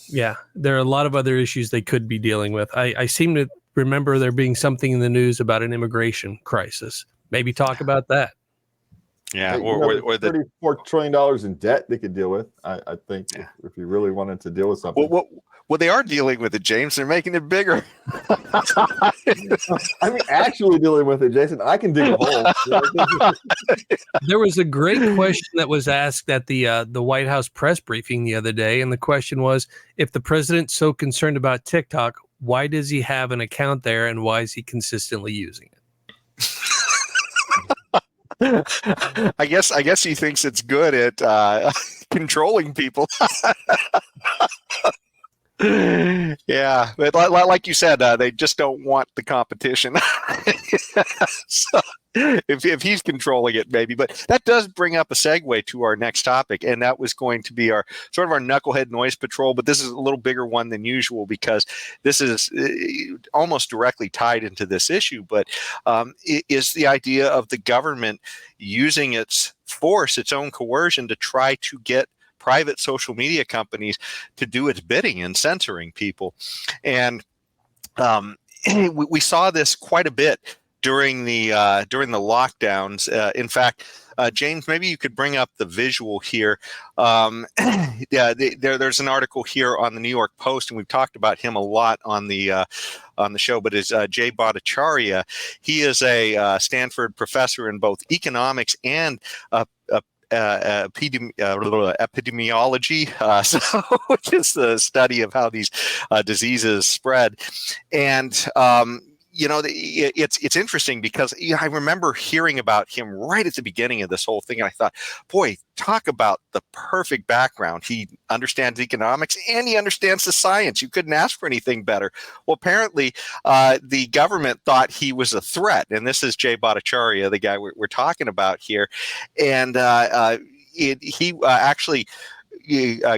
there are a lot of other issues they could be dealing with. I seem to remember there being something in the news about an immigration crisis. Maybe talk about that. Yeah, or the $34 trillion in debt they could deal with. I think if you really wanted to deal with something. Well, they are dealing with it, James. They're making it bigger. I mean, actually dealing with it, Jason. I can dig a hole. There was a great question that was asked at the White House press briefing the other day, and the question was, if the president's so concerned about TikTok, why does he have an account there, and why is he consistently using it? I guess he thinks it's good at controlling people. Yeah, but like you said, they just don't want the competition. So if he's controlling it, maybe. But that does bring up a segue to our next topic, and that was going to be our knucklehead noise patrol. But this is a little bigger one than usual because this is almost directly tied into this issue. But it is the idea of the government using its force, its own coercion, to try to get private social media companies to do its bidding and censoring people. And we saw this quite a bit during the lockdowns. In fact, James, maybe you could bring up the visual here. There's an article here on the New York Post, and we've talked about him a lot on the show, but it's Jay Bhattacharya. He is a Stanford professor in both economics and epidemiology, which is the study of how these diseases spread. And it's interesting because I remember hearing about him right at the beginning of this whole thing, and I thought, boy, talk about the perfect background. He understands economics and he understands the science. You couldn't ask for anything better. Well, apparently, the government thought he was a threat, and this is Jay Bhattacharya, the guy we're talking about here, and he actually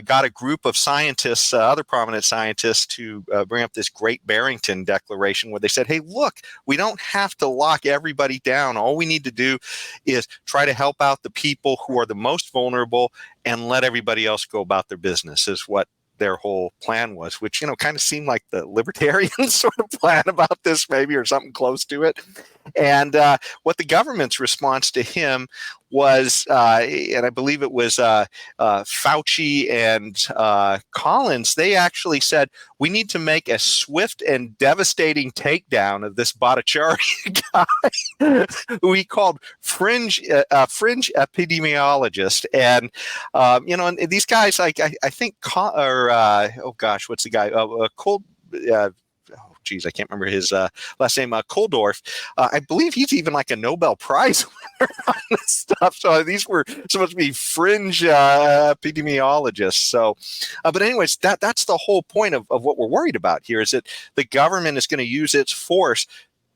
got a group of scientists, other prominent scientists, to bring up this Great Barrington Declaration where they said, hey, look, we don't have to lock everybody down. All we need to do is try to help out the people who are the most vulnerable and let everybody else go about their business, is what their whole plan was, which, kind of seemed like the libertarian sort of plan about this, maybe, or something close to it. And what the government's response to him was, and I believe it was Fauci and Collins, they actually said, we need to make a swift and devastating takedown of this Bhattacharya guy, who he called fringe epidemiologist. And, and these guys, I think, what's the guy? I can't remember his last name, Kuldorf. I believe he's even like a Nobel Prize winner on this stuff. So these were supposed to be fringe epidemiologists. So, but anyways, that's the whole point of what we're worried about here, is that the government is going to use its force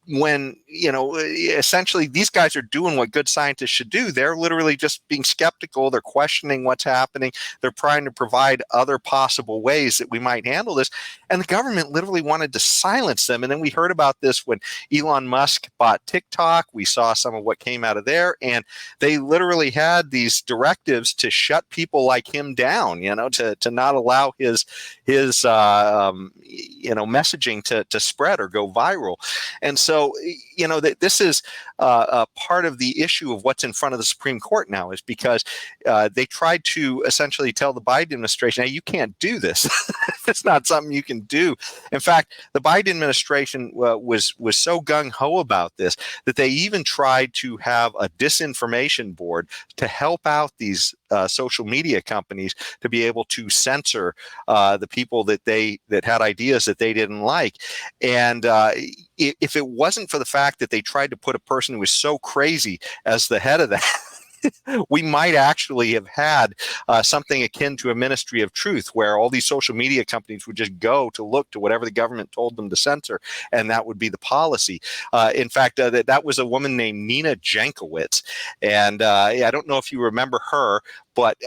when, essentially these guys are doing what good scientists should do. They're literally just being skeptical. They're questioning what's happening. They're trying to provide other possible ways that we might handle this. And the government literally wanted to silence them. And then we heard about this when Elon Musk bought TikTok. We saw some of what came out of there. And they literally had these directives to shut people like him down, to not allow his messaging to spread or go viral. And so, this is part of the issue of what's in front of the Supreme Court now, is because they tried to essentially tell the Biden administration, hey, you can't do this. It's not something you can do. In fact, the Biden administration was so gung-ho about this that they even tried to have a disinformation board to help out these social media companies to be able to censor the people that had ideas that they didn't like. And if it wasn't for the fact that they tried to put a person who was so crazy as the head of that, we might actually have had something akin to a ministry of truth, where all these social media companies would just go to look to whatever the government told them to censor, and that would be the policy. In fact, that was a woman named Nina Jankowicz, and I don't know if you remember her, but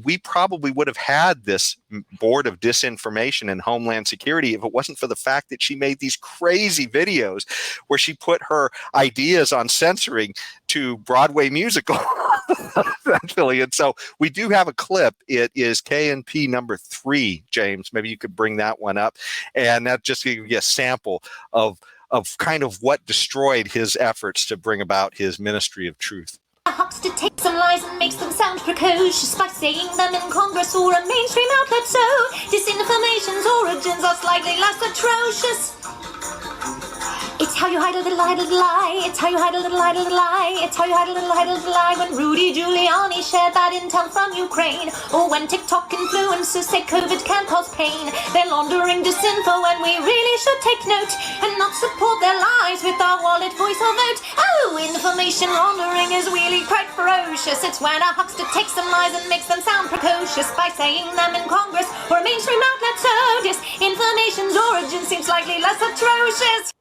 we probably would have had this board of disinformation and Homeland Security if it wasn't for the fact that she made these crazy videos where she put her ideas on censoring to Broadway musical. Essentially. And so we do have a clip. It is KNP number 3, James. Maybe you could bring that one up. And that just gives you a sample of kind of what destroyed his efforts to bring about his ministry of truth. Huckster takes some lies and makes them sound precocious by saying them in Congress or a mainstream outlet, so disinformation's origins are slightly less atrocious. It's how you hide a little lie. It's how you hide a little lie. It's how you hide a little lie. When Rudy Giuliani shared that intel from Ukraine, or when TikTok influencers say COVID can cause pain, they're laundering disinfo and we really should take note and not support their lies with our wallet, voice or vote. Oh, information laundering is really quite ferocious. It's when a huckster takes some lies and makes them sound precocious by saying them in Congress or a mainstream outlet, so disinformation's origin seems slightly less atrocious.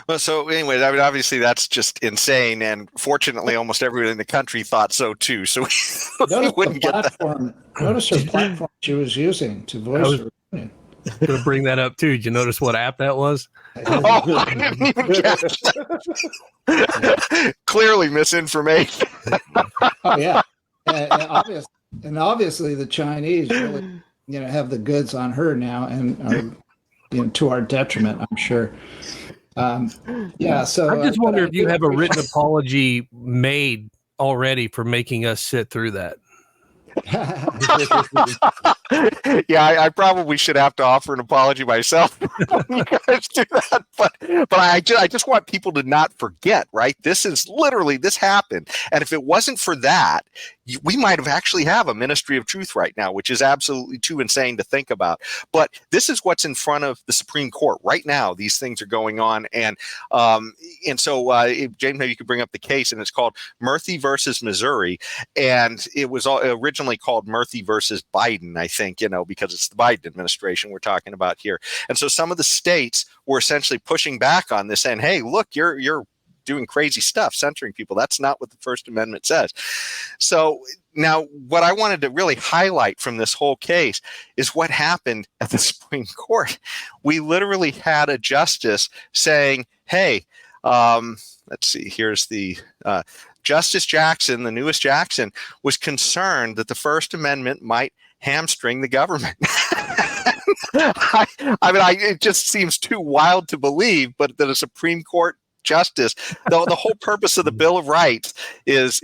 Well, so anyway, I mean, obviously that's just insane, and fortunately, almost everyone in the country thought so too. So we wouldn't get that. Notice her platform she was using to voice her opinion. Going to bring that up too. Did you notice what app that was? Oh, I didn't even catch that. Clearly misinformation. Oh yeah, and obviously the Chinese really, have the goods on her now, and are, to our detriment, I'm sure. So I just wonder if you have a written apology made already for making us sit through that. Yeah, I probably should have to offer an apology myself when you guys do that. But I just want people to not forget, right? This happened. And if it wasn't for that, we might have actually have a ministry of truth right now, which is absolutely too insane to think about. But this is what's in front of the Supreme Court right now. These things are going on. And so James, maybe you could bring up the case, and it's called Murphy versus Missouri. And it was originally called Murphy versus Biden, I think, because it's the Biden administration we're talking about here. And so some of the states were essentially pushing back on this, saying, hey, look, you're doing crazy stuff, censoring people. That's not what the First Amendment says. So now what I wanted to really highlight from this whole case is what happened at the Supreme Court. We literally had a justice saying, hey, let's see, here's the Justice Jackson, the newest Jackson, was concerned that the First Amendment might hamstring the government. It just seems too wild to believe, but that a Supreme Court justice, though the whole purpose of the Bill of Rights is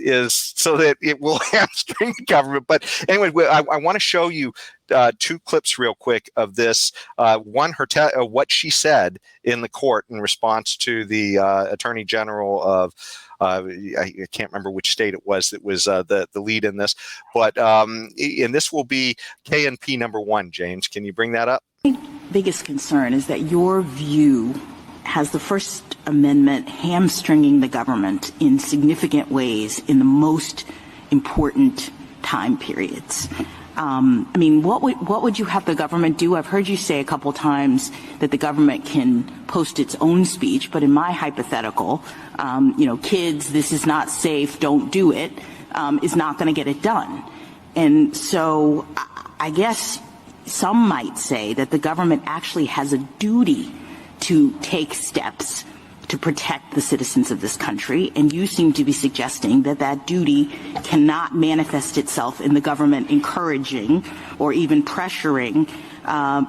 so that it will hamstring the government. But anyway, I want to show you 2 clips real quick of this. One, what she said in the court in response to the Attorney General of I can't remember which state it was that was the lead in this, but and this will be KNP number 1. James, can you bring that up? My biggest concern is that your view has the First Amendment hamstringing the government in significant ways in the most important time periods. I mean, what would you have the government do? I've heard you say a couple times that the government can post its own speech, but in my hypothetical, kids, this is not safe, don't do it, is not going to get it done. And so I guess some might say that the government actually has a duty to take steps to protect the citizens of this country, and you seem to be suggesting that that duty cannot manifest itself in the government encouraging or even pressuring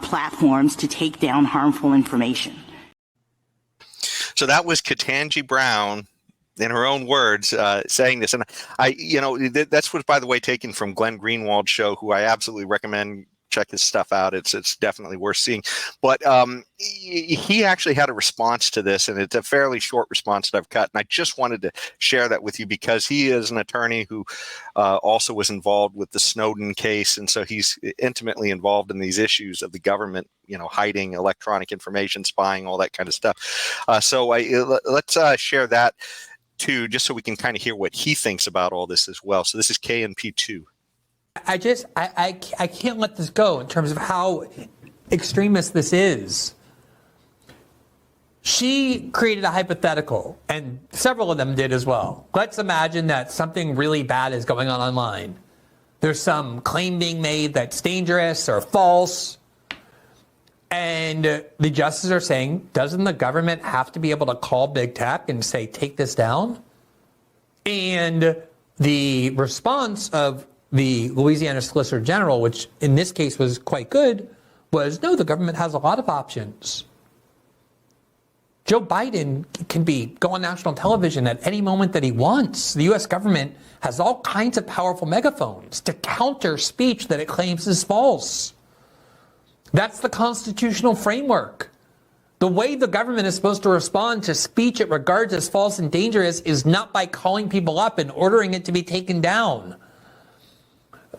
platforms to take down harmful information. So that was Ketanji Brown, in her own words, saying this. And that's what, by the way, taken from Glenn Greenwald's show, who I absolutely recommend. Check his stuff out. It's definitely worth seeing. But he actually had a response to this, and it's a fairly short response that I've cut. And I just wanted to share that with you because he is an attorney who also was involved with the Snowden case. And so he's intimately involved in these issues of the government, hiding electronic information, spying, all that kind of stuff. So let's share that too, just so we can kind of hear what he thinks about all this as well. So this is KNP2. I can't let this go in terms of how extremist this is. She created a hypothetical, and several of them did as well. Let's imagine that something really bad is going on online. There's some claim being made that's dangerous or false. And the justices are saying, doesn't the government have to be able to call big tech and say, take this down? And the response of the Louisiana Solicitor General, which in this case was quite good, was no, the government has a lot of options. Joe Biden can go on national television at any moment that he wants. The U.S. government has all kinds of powerful megaphones to counter speech that it claims is false. That's the constitutional framework. The way the government is supposed to respond to speech it regards as false and dangerous is not by calling people up and ordering it to be taken down.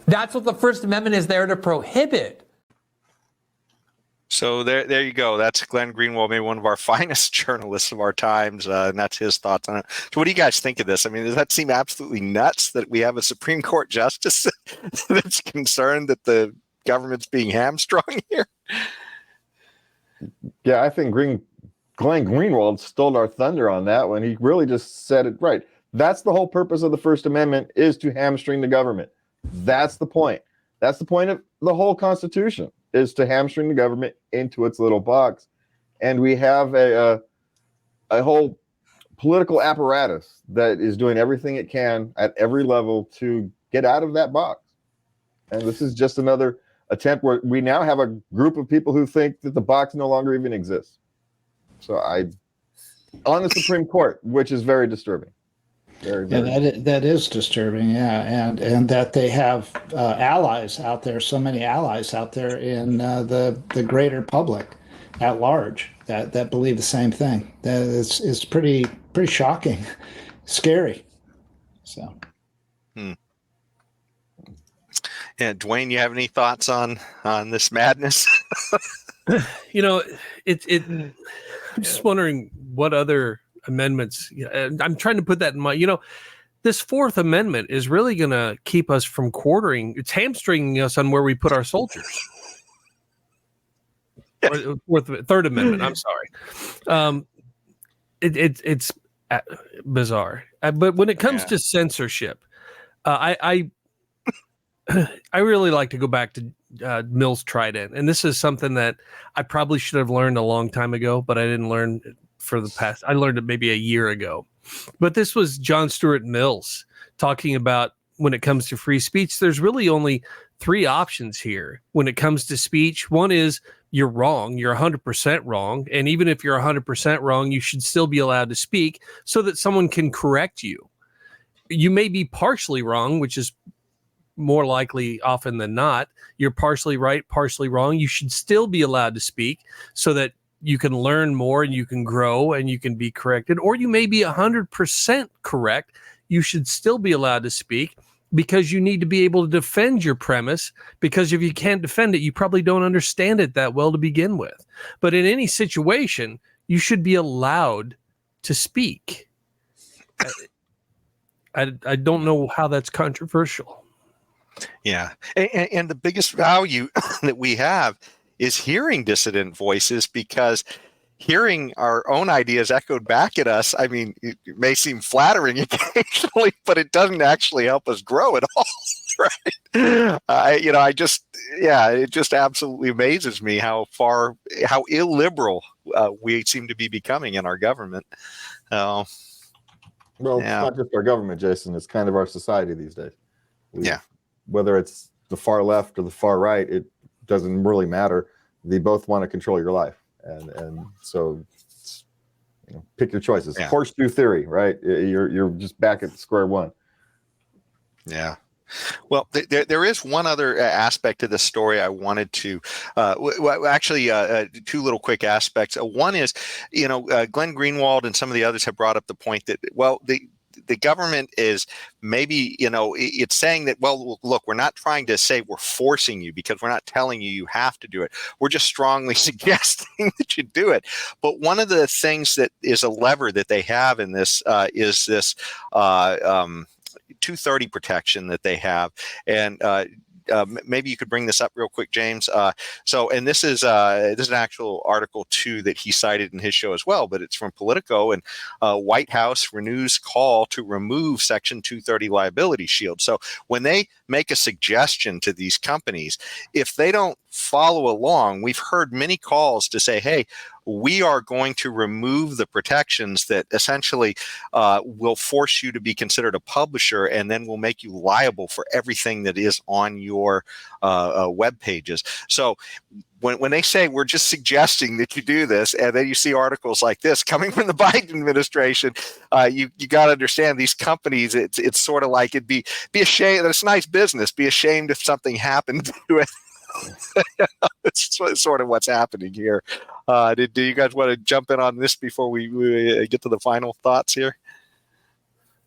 That's what the First Amendment is there to prohibit. So there you go. That's Glenn Greenwald, maybe one of our finest journalists of our times, and that's his thoughts on it. So what do you guys think of this? I mean, does that seem absolutely nuts that we have a Supreme Court justice that's concerned that the government's being hamstrung here? Yeah, I think Glenn Greenwald stole our thunder on that one. He really just said it right. That's the whole purpose of the First Amendment, is to hamstring the government. That's the point. That's the point of the whole Constitution, is to hamstring the government into its little box. And we have a whole political apparatus that is doing everything it can at every level to get out of that box. And this is just another attempt where we now have a group of people who think that the box no longer even exists. So on the Supreme Court, which is very disturbing. Very, very. Yeah, that is disturbing. Yeah, and that they have allies out there, so many allies out there in the greater public at large that believe the same thing. That it's pretty shocking, scary. So. Yeah, Duane, you have any thoughts on this madness? I'm just wondering what other amendments. I'm trying to put that in my. This Fourth Amendment is really going to keep us from quartering. It's hamstringing us on where we put our soldiers. Third Amendment. I'm sorry. It's bizarre. But when it comes to censorship, I really like to go back to Mill's Trident, and this is something that I probably should have learned a long time ago, but I didn't learn it for the past. I learned it maybe a year ago, but this was John Stuart Mill's talking about when it comes to free speech. There's really only three options here when it comes to speech. One is you're wrong, you're 100% wrong, and even if you're 100% wrong, you should still be allowed to speak so that someone can correct you. You may be partially wrong, which is more likely often than not. You're partially right, partially wrong. You should still be allowed to speak so that you can learn more and you can grow and you can be corrected. Or you may be 100% correct. You should still be allowed to speak because you need to be able to defend your premise, because if you can't defend it, you probably don't understand it that well to begin with. But in any situation, you should be allowed to speak. I don't know how that's controversial. Yeah. And the biggest value that we have is hearing dissident voices, because hearing our own ideas echoed back at us, I mean, it may seem flattering occasionally, but it doesn't actually help us grow at all. Right. It just absolutely amazes me how illiberal we seem to be becoming in our government. Well, It's not just our government, Jason. It's kind of our society these days. Whether it's the far left or the far right, it doesn't really matter. They both want to control your life. And so, pick your choices. Yeah. Horseshoe theory, right? You're just back at square one. Yeah. Well, there is one other aspect to this story I wanted to, two little quick aspects. One is, Glenn Greenwald and some of the others have brought up the point that, the government is maybe, it's saying that, well, look, we're not trying to say we're forcing you, because we're not telling you have to do it. We're just strongly suggesting that you do it. But one of the things that is a lever that they have in this is this 230 protection that they have. And maybe you could bring this up real quick, James. And this is an actual article too that he cited in his show as well, but it's from Politico, and White House renews call to remove Section 230 liability shield. So when they make a suggestion to these companies, if they don't follow along, we've heard many calls to say, hey, we are going to remove the protections that essentially will force you to be considered a publisher, and then will make you liable for everything that is on your web pages. So when they say we're just suggesting that you do this, and then you see articles like this coming from the Biden administration, you got to understand these companies. It's sort of like it'd be ashamed. It's nice business. Be ashamed if something happened to it. It's sort of what's happening here. Do you guys want to jump in on this before we get to the final thoughts here?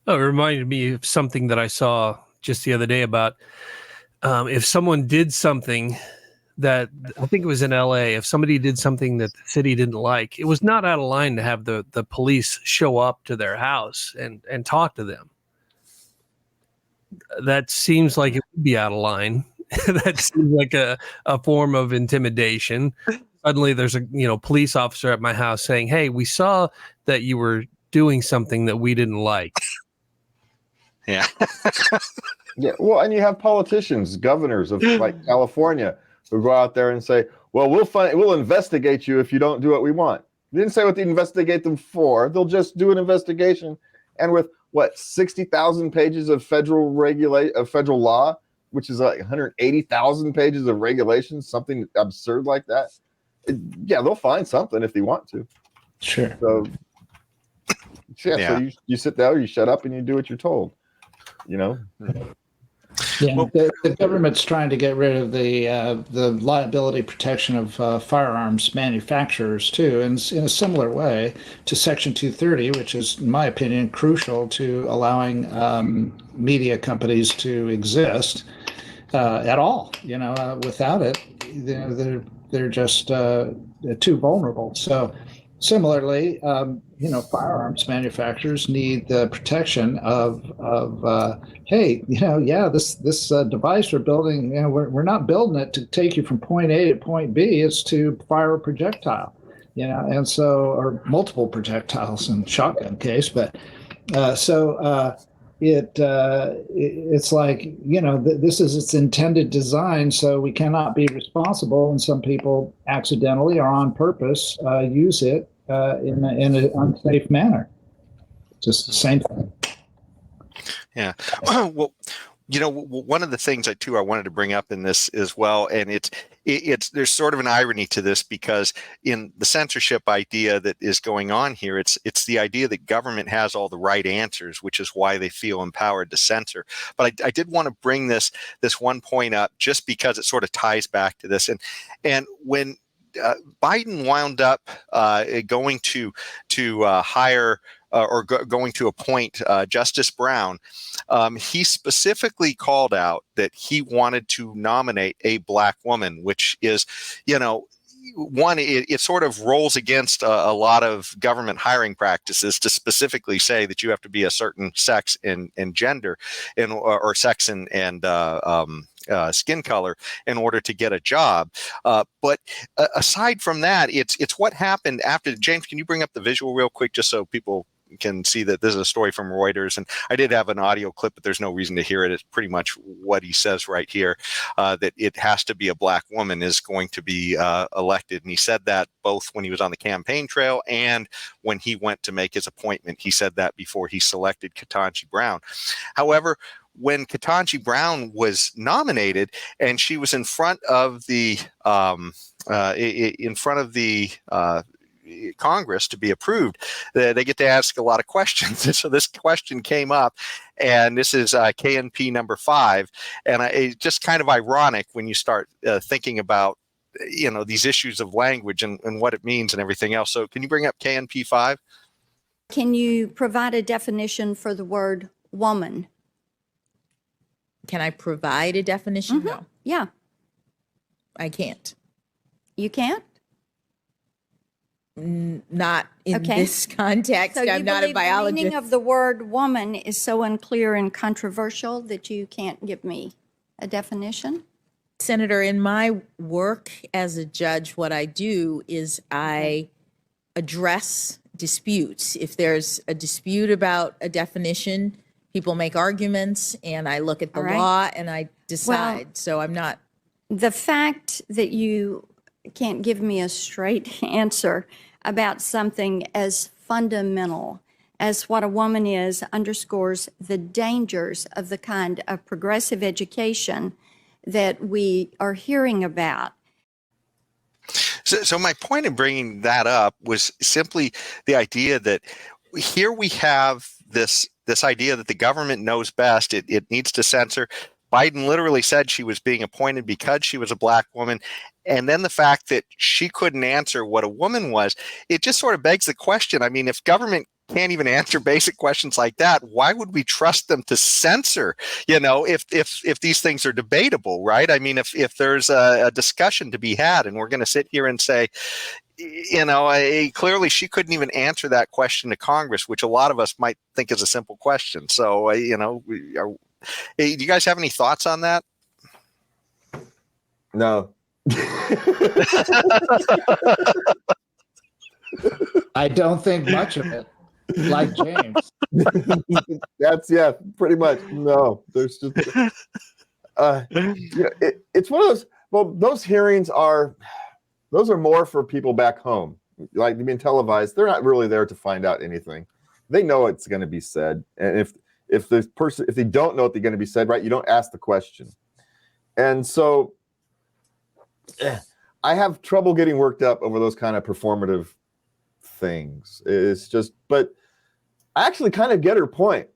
Oh, it reminded me of something that I saw just the other day about if someone did something that, I think it was in LA, if somebody did something that the city didn't like, it was not out of line to have the police show up to their house and talk to them. That seems like it would be out of line. That seems like a form of intimidation. Suddenly there's a police officer at my house saying, hey, we saw that you were doing something that we didn't like. Yeah. Yeah. Well, and you have politicians, governors of like California, who go out there and say, well, we'll investigate you if you don't do what we want. They didn't say what to investigate them for. They'll just do an investigation. And with 60,000 pages of federal law, which is like 180,000 pages of regulations, something absurd like that. They'll find something if they want to. Sure. So you sit there, you shut up, and you do what you're told. Yeah, the government's trying to get rid of the liability protection of firearms manufacturers too, and in a similar way to Section 230, which is, in my opinion, crucial to allowing media companies to exist at all. Without it, they're just too vulnerable. So similarly, firearms manufacturers need the protection of this device we're building, we're not building it to take you from point A to point B. It's to fire a projectile, and so, or multiple projectiles in shotgun case. But it's like, this is its intended design, so we cannot be responsible. And some people accidentally or on purpose use it in an unsafe manner. Just the same thing. Yeah. Well, one of the things I wanted to bring up in this as well, and it's there's sort of an irony to this, because in the censorship idea that is going on here, it's the idea that government has all the right answers, which is why they feel empowered to censor. But I did want to bring this one point up, just because it sort of ties back to this. And when Biden wound up going to hire going to appoint Justice Brown, he specifically called out that he wanted to nominate a black woman, which is, one, it sort of rolls against a lot of government hiring practices to specifically say that you have to be a certain sex and gender, or sex and skin color in order to get a job. But aside from that, it's what happened after. James, can you bring up the visual real quick, just so people can see that this is a story from Reuters? And I did have an audio clip, but there's no reason to hear it. It's pretty much what he says right here, that it has to be a black woman is going to be elected. And he said that both when he was on the campaign trail and when he went to make his appointment. He said that before he selected Ketanji Brown. However, when Ketanji Brown was nominated and she was in front of the Congress to be approved, they get to ask a lot of questions. And so this question came up, and this is KNP number 5. And it's just kind of ironic when you start thinking about, these issues of language and what it means and everything else. So can you bring up KNP 5? Can you provide a definition for the word woman? Can I provide a definition? Mm-hmm. No, Yeah. I can't. You can't? Not in Okay. this context. So you I'm not a believe the biologist. meaning of the word woman is so unclear and controversial that you can't give me a definition? Senator, in my work as a judge, what I do is I address disputes. If there's a dispute about a definition, people make arguments, and I look at the All right. law and I decide. Well, so I'm not. The fact that you can't give me a straight answer about something as fundamental as what a woman is underscores the dangers of the kind of progressive education that we are hearing about. So my point in bringing that up was simply the idea that here we have this idea that the government knows best. It needs to censor. Biden literally said she was being appointed because she was a black woman. And then the fact that she couldn't answer what a woman was, it just sort of begs the question. I mean, if government can't even answer basic questions like that, why would we trust them to censor, if these things are debatable, right? I mean, if there's a discussion to be had and we're going to sit here and say, clearly she couldn't even answer that question to Congress, which a lot of us might think is a simple question. So, do you guys have any thoughts on that? No. I don't think much of it, like James. That's pretty much. No, there's just it's one of those. Well, those hearings are more for people back home, like being televised. They're not really there to find out anything. They know it's going to be said, and if they don't know what they're going to be said, right, you don't ask the question. And so I have trouble getting worked up over those kind of performative things. It's just, but I actually kind of get her point.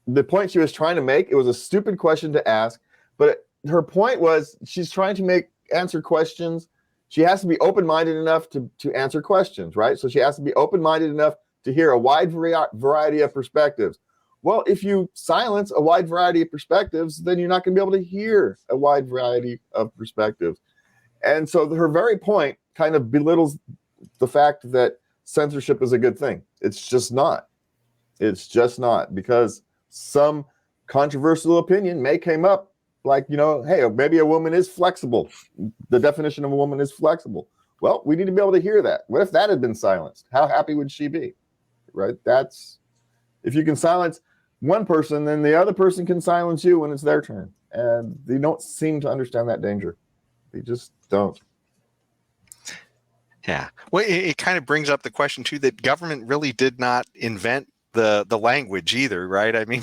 The point she was trying to make, it was a stupid question to ask, but her point was she's trying to answer questions. She has to be open-minded enough to answer questions, right? So she has to be open-minded enough to hear a wide variety of perspectives. Well, if you silence a wide variety of perspectives, then you're not going to be able to hear a wide variety of perspectives. And so her very point kind of belittles the fact that censorship is a good thing. It's just not. It's just not, because some controversial opinion may come up, like, hey, maybe a woman is flexible. The definition of a woman is flexible. Well, we need to be able to hear that. What if that had been silenced? How happy would she be? Right? If you can silence one person, then the other person can silence you when it's their turn. And they don't seem to understand that danger. They just don't. Yeah. Well, it kind of brings up the question too that government really did not invent the language either, right? I mean,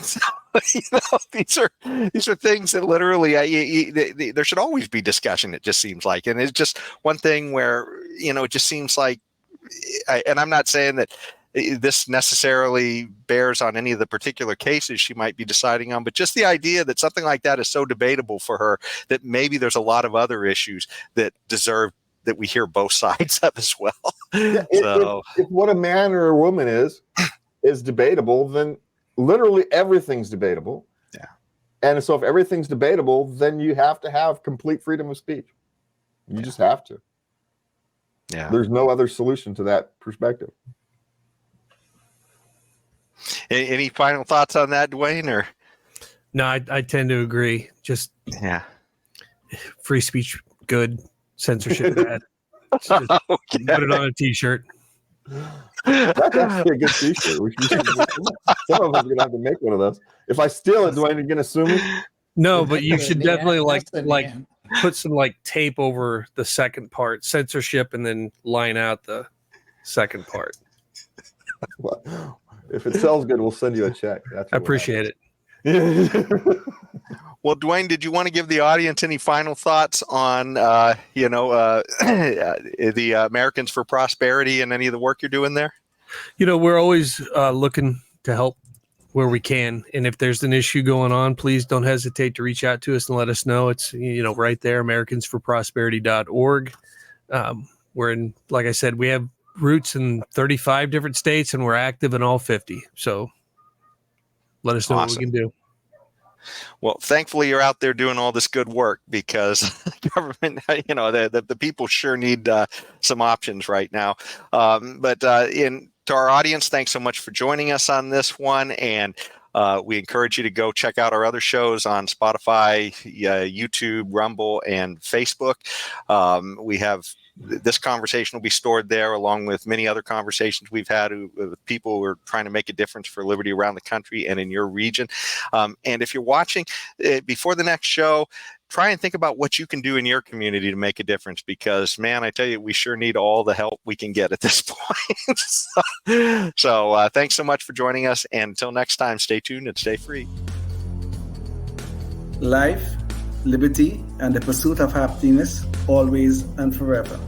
these are things that literally there should always be discussion. It just seems like, and it's just one thing where it just seems like, and I'm not saying that this necessarily bears on any of the particular cases she might be deciding on, but just the idea that something like that is so debatable for her that maybe there's a lot of other issues that deserve that we hear both sides of as well. Yeah, if what a man or a woman is debatable, then literally everything's debatable. Yeah. And so if everything's debatable, then you have to have complete freedom of speech. You just have to. Yeah. There's no other solution to that perspective. Any final thoughts on that, Duane? Or No, I tend to agree. Just yeah, free speech, good. Censorship, bad. Just okay. Put it on a T-shirt. That's actually a good T-shirt. Some of us are gonna have to make one of those. If I steal it, Duane, you gonna sue me? No, but you should Yeah, definitely that's the like name. put some like tape over the second part, censorship, and then line out the second part. Well, if it sells good, we'll send you a check. That's I appreciate it. Well, Duane, did you want to give the audience any final thoughts on, the Americans for Prosperity and any of the work you're doing there? We're always looking to help where we can. And if there's an issue going on, please don't hesitate to reach out to us and let us know. It's, right there, americansforprosperity.org. We're in, like I said, we have roots in 35 different states and we're active in all 50. So let us know Awesome. what we can do. Well, thankfully you're out there doing all this good work because government, the people sure need some options right now. To our audience, thanks so much for joining us on this one. And we encourage you to go check out our other shows on Spotify, YouTube, Rumble, and Facebook. We have this conversation will be stored there along with many other conversations we've had with people who are trying to make a difference for liberty around the country and in your region. And if you're watching before the next show, try and think about what you can do in your community to make a difference because, man, I tell you, we sure need all the help we can get at this point. So thanks so much for joining us. And until next time, stay tuned and stay free. Life, liberty, and the pursuit of happiness, always and forever.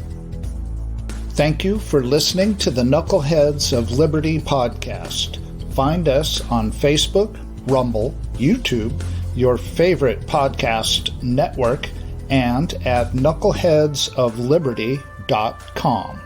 Thank you for listening to the Knuckleheads of Liberty podcast. Find us on Facebook, Rumble, YouTube, your favorite podcast network, and at knuckleheadsofliberty.com.